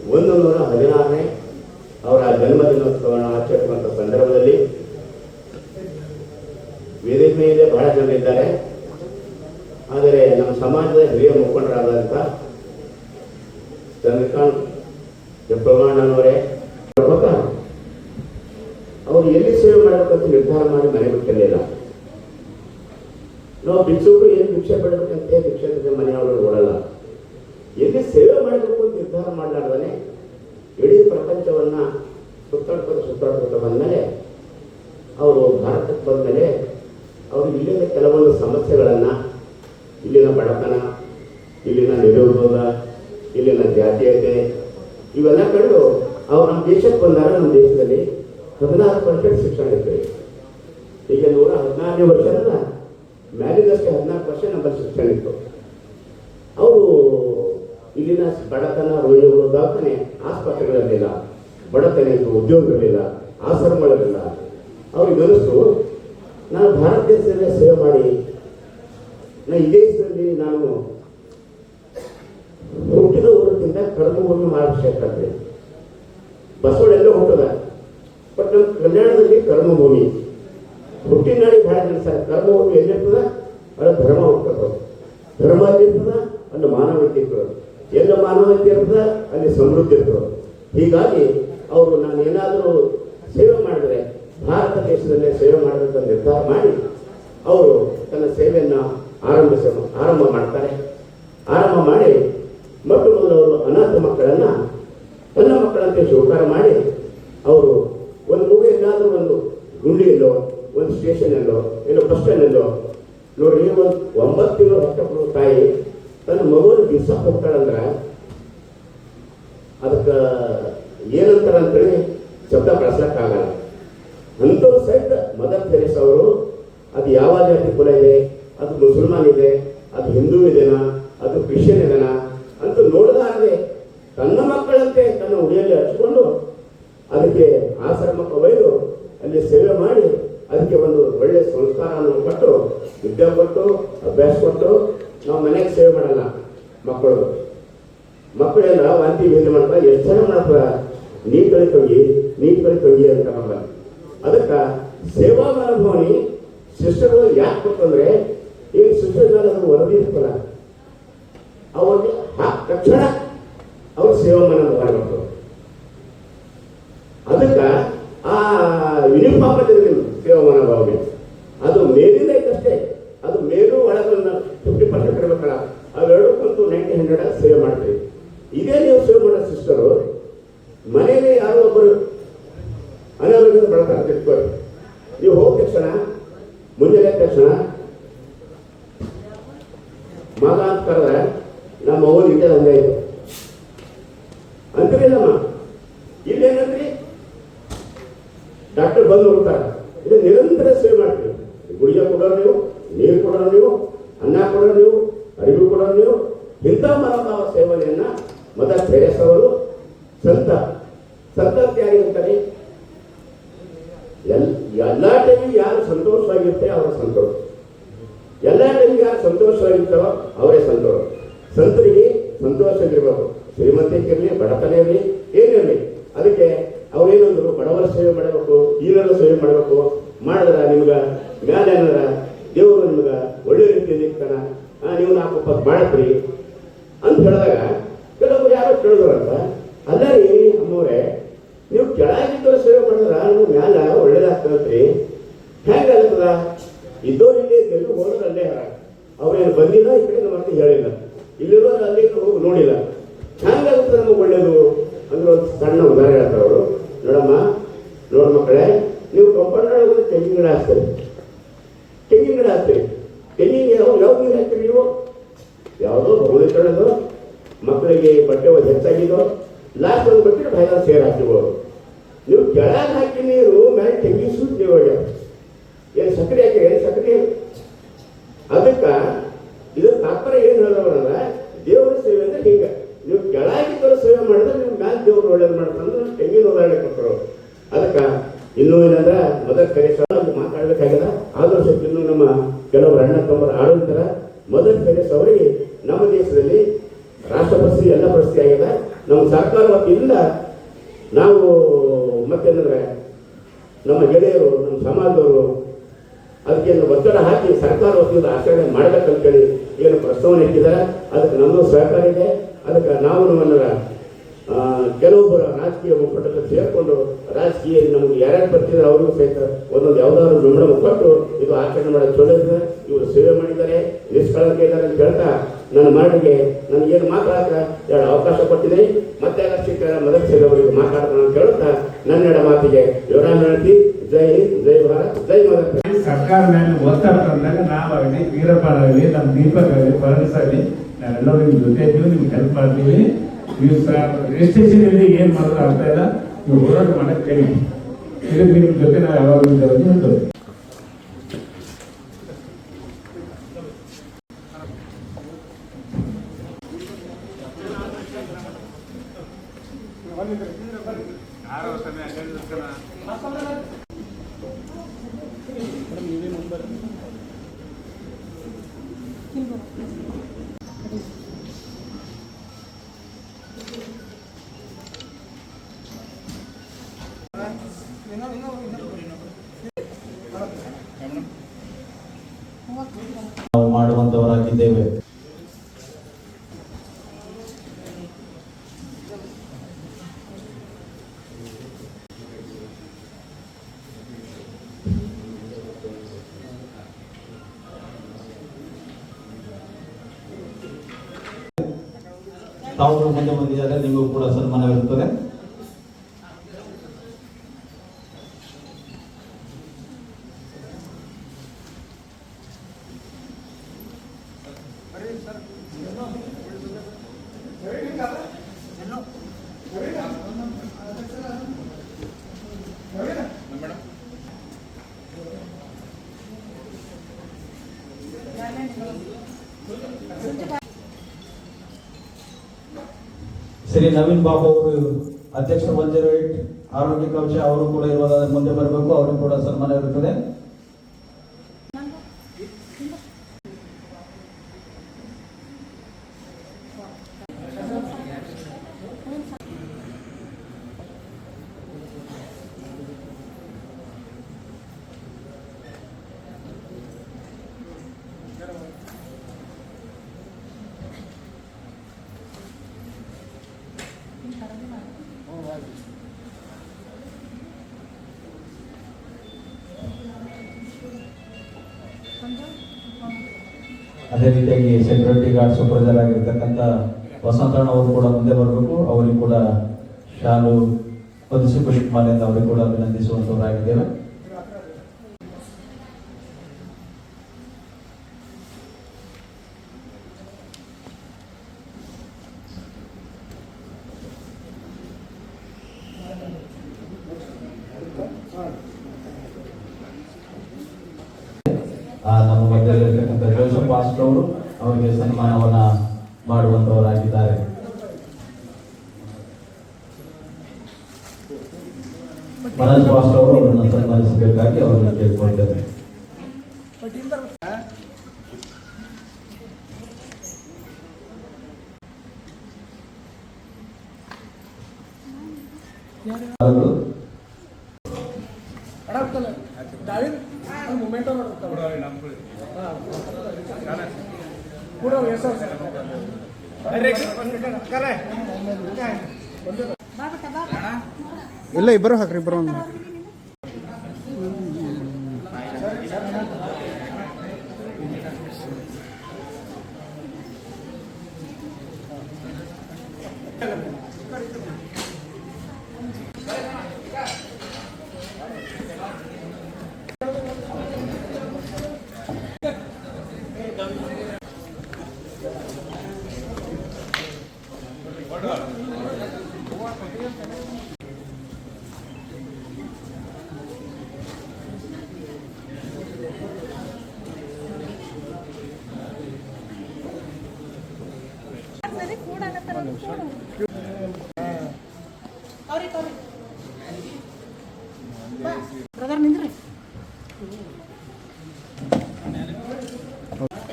116ನೇ ಅವರ ಜನ್ಮದಿನೋತ್ಸವವನ್ನು ಆಚರಿಸುವಂಥ ಸಂದರ್ಭದಲ್ಲಿ ವೇದಿಕೆ ಮೇಲೆ ಬಹಳ ಜನ ಇದ್ದಾರೆ. ಆದರೆ ನಮ್ಮ ಸಮಾಜದ ಹಿರಿಯ ಮುಖಂಡರಾದಂಥ ಚಂದ್ರಕಾಂತ್ ಪ್ರಮಾಣನವರೇ ಅವರು ಎಲ್ಲಿ ಸೇವೆ ಮಾಡಬೇಕಂತ ನಿರ್ಧಾರ ಮಾಡಿ ಮನೆ ಬಿಟ್ಟಿರಲಿಲ್ಲ. ನಾವು ಭಿಕ್ಷುಕರು ಏನು ಭಿಕ್ಷೆ ಬಿಡಬೇಕಂತ ಭಿಕ್ಷಕ ಮನೆಯವರು ನೋಡಲ್ಲ. ಎಲ್ಲಿ ಸೇವೆ ಮಾಡಬೇಕು ಅಂತ ನಿರ್ಧಾರ ಮಾಡಲಾರ್ದೇ ಇಡೀ ಪ್ರಪಂಚವನ್ನ ಸುತ್ತಾಡ್ಕೊತ ಬಂದಮೇಲೆ ಇಲ್ಲಿನ ಬಡತನ, ಇಲ್ಲಿನ ನಿರುದ್ಯೋಗ, ಇಲ್ಲಿನ ಜಾತೀಯತೆ ಇವೆಲ್ಲ ಕಂಡು ಅವ್ರು ನಮ್ಮ ದೇಶಕ್ಕೆ ಬಂದಾಗ ನಮ್ಮ ದೇಶದಲ್ಲಿ 16% ಶಿಕ್ಷಣ ಇರ್ತದೆ. ಈಗ 114ನೇ ವರ್ಷದ ಮ್ಯಾಲಿದಷ್ಟೇ 14% ನಮ್ಮಲ್ಲಿ ಶಿಕ್ಷಣ ಇತ್ತು. ಅವರು ಇಲ್ಲಿನ ಬಡತನ, ರೋಗಿಗಳು, ದವಾಖಾನೆ, ಆಸ್ಪತ್ರೆಗಳಿರಲಿಲ್ಲ, ಬಡತನ ಇತ್ತು, ಉದ್ಯೋಗಗಳಿಲ್ಲ, ಆಶ್ರಮಗಳಿರಲಿಲ್ಲ. ಅವ್ರಿಗೆ ಅನಿಸ್ತು ನಾನು ಭಾರತ ದೇಶದಲ್ಲೇ ಸೇವೆ ಮಾಡಿ ಈ ದೇಶದಲ್ಲಿ ನಾನು ಹುಟ್ಟಿದ ಊರಿಗಿಂತ ಕರ್ಮಭೂಮಿ ಮಾಡಬೇಕಾಗ್ತದೆ. ಬಸವಳೆಲ್ಲ ಹುಟ್ಟದ, ಬಟ್ ನಮ್ಮ ಕಲ್ಯಾಣದಲ್ಲಿ ಕರ್ಮಭೂಮಿ ಹುಟ್ಟಿನಾಡಿ ಭಾಳ ದಿವಸ ಕರ್ಮಭೂಮಿ ಎಲ್ಲಿರ್ತದ ಅಲ್ಲಿ ಧರ್ಮ ಹುಟ್ಟದ, ಧರ್ಮ ಎಲ್ಲಿರ್ತದ ಅಲ್ಲಿ ಮಾನವೀಯತೆ ಇರ್ತದೆ, ಎಲ್ಲ ಮಾನವೀಯತೆ ಇರ್ತದ ಅಲ್ಲಿ ಸಮೃದ್ಧಿ ಇರ್ತದೆ. ಹೀಗಾಗಿ ಅವರು ನಾನು ಏನಾದರೂ ಸೇವೆ ಮಾಡಿದ್ರೆ ಭಾರತ ದೇಶದಲ್ಲೇ ಸೇವೆ ಮಾಡಬೇಕಂತ ನಿರ್ಧಾರ ಮಾಡಿ ಅವರು ತನ್ನ ಸೇವೆಯನ್ನು ಆರಂಭ ಮಾಡ್ತಾರೆ. ಆರಂಭ ಮಾಡಿ ಮೊಟ್ಟ ಮೊದಲು ಅವರು ಅನಾಥ ಮಕ್ಕಳನ್ನು ತನ್ನ ಮಕ್ಕಳಂತೆ ಸ್ವೀಕಾರ ಮಾಡಿ ಅವರು ಒಂದು ಮಗು ಎಲ್ಲಾದರೂ ಒಂದು ಗುಂಡಿಯಲ್ಲೋ, ಒಂದು ಸ್ಟೇಷನಲ್ಲೋ, ಎಲ್ಲೋ ಬಸ್ ಸ್ಟ್ಯಾಂಡಲ್ಲೋ ನೋಡ್ರಿ, ಒಂದು 9 ತಿಂಗಳು ಹೊಟ್ಟೆ ತಾಯಿ ತನ್ನ ಮಗುವನ್ನು ಬಿಸಾಕ್ ಹೋಗ್ತಾಳಂದ್ರೆ ಅದಕ್ಕೆ ಏನಂತಾರ ಅಂತೇಳಿ ಶಬ್ದ ಬಳಸಕ್ಕಾಗಲ್ಲ. ಅಂಥವ್ರು ಸಹಿತ ಮದರ್ ತೆರೇಸಾ ಅವರು ಅದು ಯಾವ ಜಾತಿ ಕುಲ ಇದೆ, ಅದು ಮುಸಲ್ಮಾನ್ ಇದೆ, ಅದು ಹಿಂದೂ ಇದೆನಾ, ಅದು ಕ್ರಿಶ್ಚಿಯನ್ ಇದೆನಾ ಅಂತ ನೋಡಲಾರದೆ ತನ್ನ ಮಕ್ಕಳಂತೆ ತನ್ನ ಉಡಿಯಲ್ಲಿ ಹಚ್ಕೊಂಡು ಅದಕ್ಕೆ ಆಶ್ರಮಕ್ಕೆ ಒಯ್ದು ಅಲ್ಲಿ ಸೇವೆ ಮಾಡಿ ಅದಕ್ಕೆ ಒಂದು ಒಳ್ಳೆಯ ಸಂಸ್ಕಾರವನ್ನು ಕೊಟ್ಟು, ವಿದ್ಯೆ ಕೊಟ್ಟು, ಅಭ್ಯಾಸ ಕೊಟ್ಟು. ನಾವು ಮನೆಗೆ ಸೇವೆ ಮಾಡಲ್ಲ, ಮಕ್ಕಳೆಲ್ಲ ವಾಂತಿ ಭೇದ ಮಾಡ್ತಾರೆ, ಎಷ್ಟು ಜನ ಮಾಡ್ತಾರೆ, ನೀಟ್ಗಳಿಗೆ ತೊಗಿ ಅಂತ ನಮ್ಮಲ್ಲಿ. ಅದಕ್ಕೆ ಸೇವಾ ಮನೋಭಾವನೆ ಸಿಸ್ಟರ್ಗಳು ಯಾಕೆ ಕೊಟ್ಟಂದ್ರೆ ಈಗ ಸಿಸ್ಟರ್ ಮೇಲೆ ಅದು ವರದಿ ಇರ್ತಲ್ಲ, ಅವ್ರಿಗೆ ತಕ್ಷಣ ಅವ್ರ ಸೇವಾ ಮನೋಭಾವನೆ ಬರ್ತದೆ. ಅದಕ್ಕೆ ಆ ಯೂನಿಫಾರ್ಮ್ ಸೇವಾ ಮನೋಭಾವನೆ ಅದು ಮೇಲಿಂದ ಐತಷ್ಟೇ, ಅದು ಮೇಲೂ ಒಳಗನ್ನ 50% ಇರ್ಬೇಕಲ್ಲ, ಅವೆರಡು ಕಂತು 90-100 ಸೇವೆ ಮಾಡ್ತೀವಿ. ಇದೇ ನೀವು ಸೇವೆ ಮಾಡೋ ಸಿಸ್ಟರು ಮನೆಯಲ್ಲಿ ಯಾರೋ ಒಬ್ಬರು ಅನಾರೋಗ್ಯದ ಬಳಕೆ ತಿಳ್ಕೊಳ್ಳಿ, ನೀವು ಹೋದ ತಕ್ಷಣ ಮುಂಜಾನೆ ತಕ್ಷಣ ಮಗ ಅಂತ ಕರೆದ್ರೆ ನಮ್ಮ ಮಗನ ಇದ್ದೇ ಹಂಗೆ ಆಯ್ತು ಅಂತೀರಿಲ್ಲಮ್ಮ. ಇಲ್ಲೇನಂದ್ರಿ ಡಾಕ್ಟರ್ ಬಂದು ಹೋಗ್ತಾರೆ, ಇದು ನಿರಂತರ ಸೇವೆ ಮಾಡ್ತೀವಿ. ಗುಳಿಗೆ ಕೊಡೋರು ನೀವು, ನೀರು ಕೊಡೋರು ನೀವು, ಅನ್ನ ಕೊಡೋರು ನೀವು, ಅರಿವು ಕೊಡೋರು ನೀವು. ಇಂಥ ಮನೋಭಾವ ಸೇವನೆಯನ್ನ ಮದರ್ ತೆರೇಸಾ ಅವರು ಸಂತ ಯಾರಿಗಿರ್ತಾರೆ, ಎಲ್ಲ ಟೈಮಿಗೆ ಯಾರು ಸಂತೋಷವಾಗಿರುತ್ತೆ ಅವರ ಸಂತೋಷ, ಎಲ್ಲ ಟೈಮಿಗೆ ಯಾರು ಸಂತೋಷವಾಗಿರ್ತಾರೋ ಅವರೇ ಸಂತೋಷ. ಸಂತರಿಗೆ ಸಂತೋಷವಾಗಿರ್ಬೇಕು, ಶ್ರೀಮಂತಿಕಿರಲಿ, ಬಡತನ ಇರಲಿ, ಏನಿರಲಿ. ಅದಕ್ಕೆ ಅವ್ರೇನಂದ್ರು ಬಡವರ ಸೇವೆ ಮಾಡಬೇಕು, ದೀನರ ಸೇವೆ ಮಾಡಬೇಕು, ಮಾಡಿದ್ರ ನಿಮ್ಗೆ ಮ್ಯಾಲೆ ಏನಾರ ದೇವರು ನಿಮ್ಗೆ ಒಳ್ಳೆ ರೀತಿಯಲ್ಲಿ ಇರ್ತಾನ, ನೀವು 4 ರೂಪಾಯಿ ಮಾಡತ್ರಿ ಅಂತ ಹೇಳಿದಾಗ ಕೆಲವೊಬ್ರು ಯಾರೋ ಕೇಳಿದ್ರಂತ, ಅಲ್ಲ ರೀ ಅಮ್ಮವ್ರೆ, ನೀವು ಕೆಳಗಿದ್ದವ್ರ ಸೇವೆ ಮಾಡಿದ್ರ ನೀವು ಮ್ಯಾಲ ಒಳ್ಳೇದಾಗ್ತದ್ರಿ, ಹೆಂಗಾಗ್ತದ? ಇದ್ದವ್ರು ಇಲ್ಲಿ ಗೆಲ್ಲು ಹೋದ್ರೆ ಅಲ್ಲೇ ಅವ್ರೇನು ಬಂದಿಲ್ಲ, ಈ ಕಡೆ ಮತ್ತೆ ಹೇಳಿಲ್ಲ, ಇಲ್ಲಿರೋರು ಅಲ್ಲಿ ಹೋಗಿ ನೋಡಿಲ್ಲ, ಹೆಂಗಾಗುತ್ತೆ ನಮಗೆ ಒಳ್ಳೇದು ಅಂದ್ರೆ ಒಂದು ಸಣ್ಣ ಉದಾಹರಣೆ ಹೇಳ್ತಾರೆ ಅವರು. ನೋಡ ಮಕ್ಕಳೇ, ನೀವು ಕಂಪೌಂಡ್ ಒಳಗೆ ತೆಂಗಿನ ಗಿಡ ಹಾಕ್ತೀರಿ, ತೆಂಗಿನ ಯಾವ ನೀರು ಹಾಕ್ತೀರಿ ನೀವು? ಯಾವುದೋ ಭೂಮಿ ತೊಳೆದು ಮಕ್ಕಳಿಗೆ ಬಟ್ಟೆ ಒಂದು ಹೆಚ್ಚಾಗಿದ್ದೋ ಲಾಸ್ಟ್ ಒಂದು ಬಟ್ಟೆ ಬಾಯಿದ ಸೇರ್ ಹಾಕಿಬೋದು. ನೀವು ಕೆಳಗೆ ಹಾಕಿ ನೀರು ಮೇಲೆ ತೆಂಗಿನ ಸೂಟ್ ನೀವು ಏನು ಸಕ್ಕರೆ ಹಾಕಿ, ಏನು ಸಕ್ಕರೆ. ಅದಕ್ಕೆ ಇದು ತಾತ್ಪರ್ಯ ಏನು ಹೇಳೋಣ, ದೇವರ ಸೇವೆ ಅಂದ್ರೆ ಹಿಂಗೆ, ನೀವು ಕೆಳಗಿದ್ದವ್ರ ಸೇವೆ ಮಾಡಿದ್ರೆ ನೀವು ಮ್ಯಾಲೆ ದೇವ್ರು ಒಳ್ಳೇದು ಮಾಡ್ತಾರೆ. ತೆಂಗಿನ ಉದಾಹರಣೆ ಕೊಟ್ಟರು. ಅದಕ್ಕೆ ಇನ್ನೂ ಏನಂದ್ರೆ ಮದರ್ ತೆರೇಸಾ ಮಾತಾಡ್ಬೇಕಾಗ್ಯದ. ಆದರೂ ಸ್ವಲ್ಪ ಇನ್ನೂ ನಮ್ಮ ಕೆಲವರು ಅಣ್ಣ ತಮ್ಮರು ಆಡೋದ್ರ ಮದರ್ ತೆರೇಸಾ ಅವರಿಗೆ ನಮ್ಮ ದೇಶದಲ್ಲಿ ರಾಷ್ಟ್ರ ಪ್ರಶಸ್ತಿ, ಎಲ್ಲ ಪ್ರಶಸ್ತಿ ಆಗಿದೆ. ನಮ್ಮ ಸರ್ಕಾರ ವತಿಯಿಂದ ನಾವು ಮತ್ತೇನಂದ್ರೆ ನಮ್ಮ ಗೆಳೆಯರು, ನಮ್ಮ ಸಮಾಜದವರು ಅದಕ್ಕೆ ಒತ್ತಡ ಹಾಕಿ ಸರ್ಕಾರ ವತಿಯಿಂದ ಆಚರಣೆ ಮಾಡಬೇಕಂತೇಳಿ ಏನು ಪ್ರಸ್ತಾವನೆ ಇಟ್ಟಿದ್ದಾರೆ. ಅದಕ್ಕೆ ನಮ್ಮದು ಸಹಕಾರ ಇದೆ. ಅದಕ್ಕೆ ನಾವು ನಮ್ಮನ್ನ ಕೆಲವೊಬ್ಬರ ರಾಜಕೀಯ ಮುಖಂಡರು ಸೇರಿಕೊಂಡು ರಾಜಕೀಯ ನಮ್ಗೆ ಯಾರ್ಯಾರು ಬರ್ತಿದ್ದಾರೆ ಅವ್ರಿಗೂ ಸಹಿತ ಒಂದೊಂದು ಯಾವುದಾದ್ರು ಬೆಂಬಲ ಕೊಟ್ಟು ಇದು ಆಚರಣೆ ಮಾಡೋದು ಚೊಲೋ ಇದೆ. ಇವರು ಸೇವೆ ಮಾಡಿದ್ದಾರೆ, ನಿಷ್ಕಳಂಕ ಇದ್ದಾರೆ ಅಂತ ಹೇಳ್ತಾ ನನ್ನ ಮರಣಿಗೆ ನನಗೇನು ಮಾತಾಡಕ್ಕೆ ಎರಡು ಅವಕಾಶ ಕೊಟ್ಟಿದ್ದೀನಿ. ಮತ್ತೆ ಮದರ್ ಅವರಿಗೆ ಮಾತಾಡ್ತಾನೆ ಅಂತ ಹೇಳುತ್ತಾ ನನ್ನೆರಡು ಮಾತಿಗೆ ವಿವರಣೆ ಹೇಳ್ತಿ. ಜೈ ಹಿಂದ್, ಜೈ ಭಾರತ್, ಜೈ ಮದರ್. ಸರ್ಕಾರ ಮೇಲೆ ಒತ್ತಡ ತಂದಾಗ ನಾವಾಗಲಿ, ವೀರಪ್ಪನಾಗಲಿ, ನಮ್ಮ ದೀಪಕ್ ಆಗಲಿ, ಫರ್ನಸ್ ಆಗಲಿ, ನಾವೆಲ್ಲರೂ ನಿಮ್ಮ ಜೊತೆ ಇದ್ದೀವಿ, ನಿಮ್ಗೆ ಹೆಲ್ಪ್ ಮಾಡ್ತೀವಿ. ನೀವು ರಿಜಿಸ್ಟ್ರೇಷನ್ ಏನು ಮಾಡೋದು ಆಗ್ತಾ ಇಲ್ಲ, ನೀವು ಹೋರಾಟ ಮಾಡಕ್ಕೆ ಹೇಳಿ. ಇದಕ್ಕೆ ನಿಮ್ಮ ಜೊತೆ ನಾವು ಯಾವಾಗಲೂ ಹೇಳ್ತೇವೆ. ನಾವು ಮಾಡುವಂತವರಾಗಿದ್ದೇವೆ. ತಾವು ಮುಂದೆ ಬಂದಿದ್ದಾರೆ, ನಿಮಗೂ ಕೂಡ ಸನ್ಮಾನವಿರುತ್ತದೆ. ಶ್ರೀ ನವೀನ್ ಬಾಬು ಅವರು ಅಧ್ಯಕ್ಷರು 108 ಆರೋಗ್ಯ ಕವಚ ಅವರು ಕೂಡ ಇರುವುದಾದ್ರೆ ಮುಂದೆ ಬರಬೇಕು, ಅವರಿಗೂ ಕೂಡ ಸನ್ಮಾನ ಇರುತ್ತದೆ. ಅದೇ ರೀತಿಯಾಗಿ ಸೆಕ್ಯೂರಿಟಿ ಗಾರ್ಡ್ ಸೂಪರ್ವೈಸರ್ ಆಗಿರ್ತಕ್ಕಂಥ ವಸಂತಣ್ಣ ಅವರು ಕೂಡ ಮುಂದೆ ಬರಬೇಕು, ಅವರಿಗೆ ಕೂಡ ಶಾಲು ಹೊದಿಸಿ ಪುಷ್ಪಮಾಲೆಯಿಂದ ಅವರಿಗೆ ಕೂಡ ಅಭಿನಂದಿಸುವಂತವರಾಗಿದ್ದೇವೆ. ನಮ್ಮ ಮಧ್ಯದಲ್ಲಿರ್ತಕ್ಕಂಥ ಜೋಸಫ್ ಪಾಸ್ಟರ್ ಅವರು ಅವರಿಗೆ ಸನ್ಮಾನವನ್ನ ಮಾಡುವಂತವರಾಗಿದ್ದಾರೆ. ಮನೋಜ್ ಪಾಸ್ಟರ್ ಅವರು ಅವರನ್ನು ಸನ್ಮಾನಿಸಬೇಕಾಗಿ ಅವರನ್ನು ಕೇಳಿಕೊಳ್ತೇವೆ. ಇಲ್ಲ ಇಬ್ಬರು ಹಾಕ್ರಿ, ಇಬ್ಬರು ಒಂದು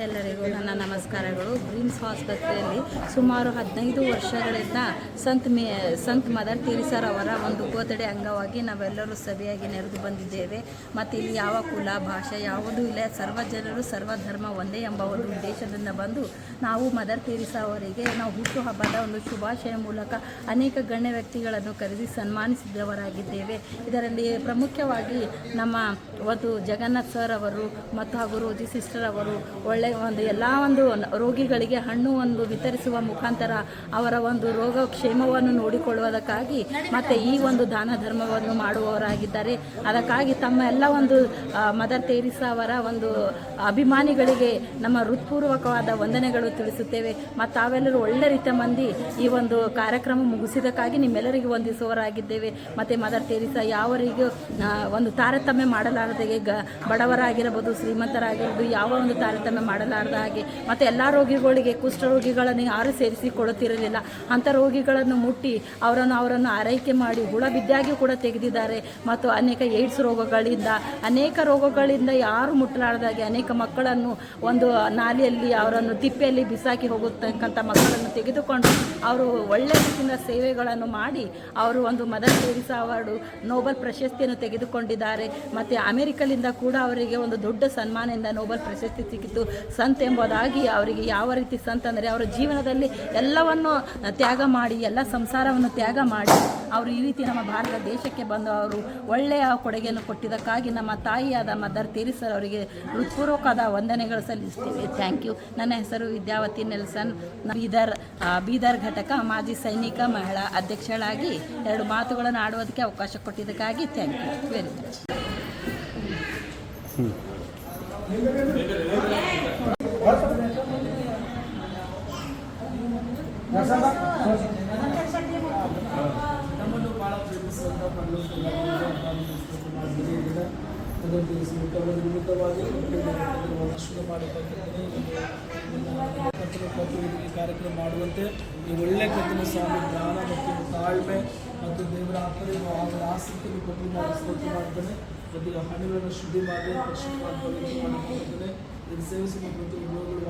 ಎಲ್ಲರಿಗೂ ನನ್ನ ನಮಸ್ಕಾರಗಳು. ಬ್ರಿಮ್ಸ್ ಆಸ್ಪತ್ರೆಯಲ್ಲಿ ಸುಮಾರು 15 ವರ್ಷಗಳಿಂದ ಸಂತ್ ಮದರ್ ತೆರೇಸಾರ್ ಅವರ ಒಂದು ಕೋತಡೆ ಅಂಗವಾಗಿ ನಾವೆಲ್ಲರೂ ಸಭೆಯಾಗಿ ನೆರೆದು ಬಂದಿದ್ದೇವೆ. ಮತ್ತು ಇಲ್ಲಿ ಯಾವ ಕುಲ ಭಾಷೆ ಯಾವುದೂ ಇಲ್ಲ, ಸರ್ವ ಜನರು ಸರ್ವಧರ್ಮ ಒಂದೇ ಎಂಬ ಒಂದು ಉದ್ದೇಶದಿಂದ ಬಂದು ನಾವು ಮದರ್ ತೆರೇಸಾ ಅವರಿಗೆ ನಾವು ಹುಟ್ಟುಹಬ್ಬದ ಒಂದು ಶುಭಾಶಯ ಮೂಲಕ ಅನೇಕ ಗಣ್ಯ ವ್ಯಕ್ತಿಗಳನ್ನು ಕರೆಸಿ ಸನ್ಮಾನಿಸಿದವರಾಗಿದ್ದೇವೆ. ಇದರಲ್ಲಿ ಪ್ರಮುಖವಾಗಿ ನಮ್ಮ ಒಂದು ಜಗನ್ನಾಥ್ ಸರ್ ಅವರು ಮತ್ತು ಹಾಗೂ ರೋಜಿ ಸಿಸ್ಟರ್ ಅವರು ಒಳ್ಳೆಯ ಒಂದು ಎಲ್ಲ ಒಂದು ರೋಗಿಗಳಿಗೆ ಹಣ್ಣು ವಿತರಿಸುವ ಮುಖಾಂತರ ಅವರ ಒಂದು ರೋಗ ಕ್ಷೇಮವನ್ನು ನೋಡಿಕೊಳ್ಳುವುದಕ್ಕಾಗಿ ಮತ್ತು ಈ ಒಂದು ದಾನ ಧರ್ಮವನ್ನು ಮಾಡುವವರಾಗಿದ್ದಾರೆ. ಅದಕ್ಕಾಗಿ ತಮ್ಮ ಎಲ್ಲ ಒಂದು ಮದರ್ ತೆರೇಸಾ ಅವರ ಒಂದು ಅಭಿಮಾನಿಗಳಿಗೆ ನಮ್ಮ ಹೃತ್ಪೂರ್ವಕವಾದ ವಂದನೆಗಳು ತಿಳಿಸುತ್ತೇವೆ. ಮತ್ತು ತಾವೆಲ್ಲರೂ ಒಳ್ಳೆ ರೀತಿಯ ಮಂದಿ ಈ ಒಂದು ಕಾರ್ಯಕ್ರಮ ಮುಗಿಸಿದಕ್ಕಾಗಿ ನಿಮ್ಮೆಲ್ಲರಿಗೂ ವಂದಿಸುವವರಾಗಿದ್ದೇವೆ. ಮತ್ತು ಮದರ್ ತೆರೇಸಾ ಯಾವರಿಗೂ ಒಂದು ತಾರತಮ್ಯ ಮಾಡಲಾರದೆ ಬಡವರಾಗಿರಬಹುದು, ಶ್ರೀಮಂತರಾಗಿರ್ಬೋದು, ಯಾವ ಒಂದು ತಾರತಮ್ಯ ಮಾಡಲಾರದ ಹಾಗೆ ಮತ್ತು ಎಲ್ಲ ರೋಗಿಗಳಿಗೆ ಕುಷ್ಠರೋಗಿಗಳನ್ನು ಯಾರು ಸೇರಿಸಿಕೊಳ್ಳುತ್ತಿರಲಿಲ್ಲ. ಅಂಥ ರೋಗಿಗಳನ್ನು ಮುಟ್ಟಿ ಅವರನ್ನು ಆರೈಕೆ ಮಾಡಿ ಹುಳ ಬಿದ್ದಾಗಿ ಕೂಡ ತೆಗೆದಿದ್ದಾರೆ. ಮತ್ತು ಅನೇಕ ಏಡ್ಸ್ ರೋಗಗಳಿಂದ ಯಾರು ಮುಟ್ಟಲಾರದಾಗೆ ಅನೇಕ ಮಕ್ಕಳನ್ನು ಒಂದು ನಾಲಿಯಲ್ಲಿ ಅವರನ್ನು ತಿಪ್ಪೆಯಲ್ಲಿ ಬಿಸಾಕಿ ಹೋಗತಕ್ಕಂಥ ಮಕ್ಕಳನ್ನು ತೆಗೆದುಕೊಂಡು ಅವರು ಒಳ್ಳೆಯ ರೀತಿಯಿಂದ ಸೇವೆಗಳನ್ನು ಮಾಡಿ ಅವರು ಒಂದು ಮದರ್ ತೆರೇಸಾ ಅವಾರ್ಡು ನೋಬೆಲ್ ಪ್ರಶಸ್ತಿಯನ್ನು ತೆಗೆದುಕೊಂಡಿದ್ದಾರೆ. ಮತ್ತು ಅಮೆರಿಕದಿಂದ ಕೂಡ ಅವರಿಗೆ ಒಂದು ದೊಡ್ಡ ಸನ್ಮಾನದಿಂದ ನೋಬೆಲ್ ಪ್ರಶಸ್ತಿ ಸಿಕ್ಕಿತು. ಸಂತ್ ಎಂಬುದಾಗಿ ಅವರಿಗೆ ಯಾವ ರೀತಿ ಸಂತ್ ಅಂದರೆ ಅವರ ಜೀವನದಲ್ಲಿ ಎಲ್ಲವನ್ನು ತ್ಯಾಗ ಮಾಡಿ ಎಲ್ಲ ಸಂಸಾರವನ್ನು ತ್ಯಾಗ ಮಾಡಿ ಅವರು ಈ ರೀತಿ ನಮ್ಮ ಭಾರತ ದೇಶಕ್ಕೆ ಬಂದು ಅವರು ಒಳ್ಳೆಯ ಕೊಡುಗೆಯನ್ನು ಕೊಟ್ಟಿದ್ದಕ್ಕಾಗಿ ನಮ್ಮ ತಾಯಿಯಾದ ಮದರ್ ತೆರೇಸಾ ಅವರಿಗೆ ಹೃತ್ಪೂರ್ವಕವಾದ ವಂದನೆಗಳು ಸಲ್ಲಿಸ್ತೇವೆ. Thank you. ನನ್ನ ಹೆಸರು ವಿದ್ಯಾವತಿ ನೆಲ್ಸನ್, ಬೀದರ್ ಘಟಕ ಮಾಜಿ ಸೈನಿಕ ಮಹಿಳಾ ಅಧ್ಯಕ್ಷಳಾಗಿ 2 ಮಾತುಗಳನ್ನು ಆಡುವುದಕ್ಕೆ ಅವಕಾಶ ಕೊಟ್ಟಿದ್ದಕ್ಕಾಗಿ ಥ್ಯಾಂಕ್ ಯು ವೆರಿ ಮಚ್. ನಮ್ಮನ್ನು ಭಾಳ ಪ್ರೀತಿಸುವಂಥ ನಿಮಿತ್ತವಾಗಿ ಕಾರ್ಯಕ್ರಮ ಮಾಡುವಂತೆ ಈ ಒಳ್ಳೆಯ ಕತ್ತಿನ ಸ್ವಾಮಿ ಜ್ಞಾನ ಮತ್ತು ತಾಳ್ಮೆ ಮತ್ತು ದೇವರ ಆತ್ಮರಿಗೆ ಅವರ ಆಸಕ್ತಿಯನ್ನು ಕೊಟ್ಟು ನಾವು ಸ್ತೋತ್ರ ಮಾಡ್ತೇನೆ. ಮತ್ತು ಹಣ್ಣುಗಳನ್ನು ಶುದ್ಧಿ ಮಾಡಿ ಮಾಡಿಕೊಳ್ತೇನೆ. ಇದು ಸೇವಿಸುವ ಪ್ರತಿ ಉದ್ಯೋಗಗಳು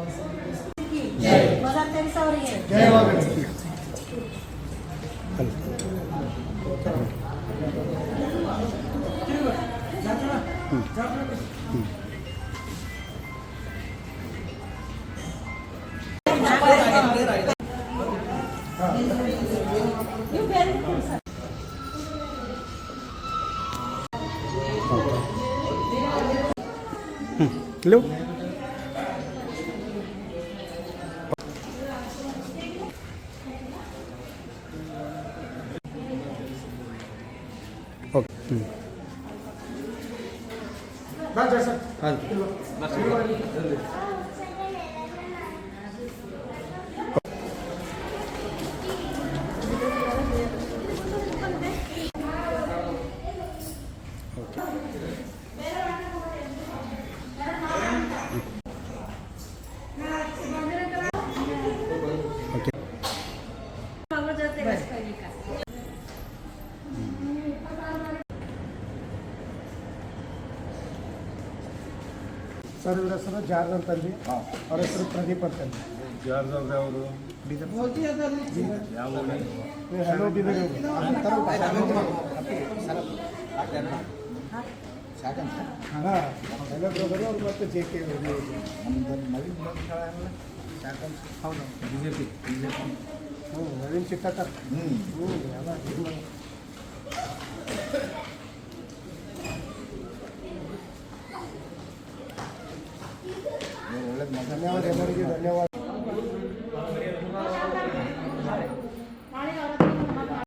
Hello. Okay. ಸರ್ ಇವರ ಹೆಸರು ಜಾರ್ಜ್ ಅಂತಂದು, ಅವ್ರ ಹೆಸರು ಪ್ರದೀಪ್ ಅಂತಂದು. ಜಾರ್ಜ್ ಅಂದರೆ ಅವರು ಬೀದರ್ ಹಲೋ ಬೀದರ್ ಹಾಂ ಎಲ್ಲ ಬ್ರದರು ಅವ್ರು ಮತ್ತು JK ಹೌದು BJP ನವೀನ್ ಚಿತ್ತಾಕರ್ ಎಲ್ಲ ಧನ್ಯವಾದ ಎಲ್ಲರಿಗೂ ಧನ್ಯವಾದ.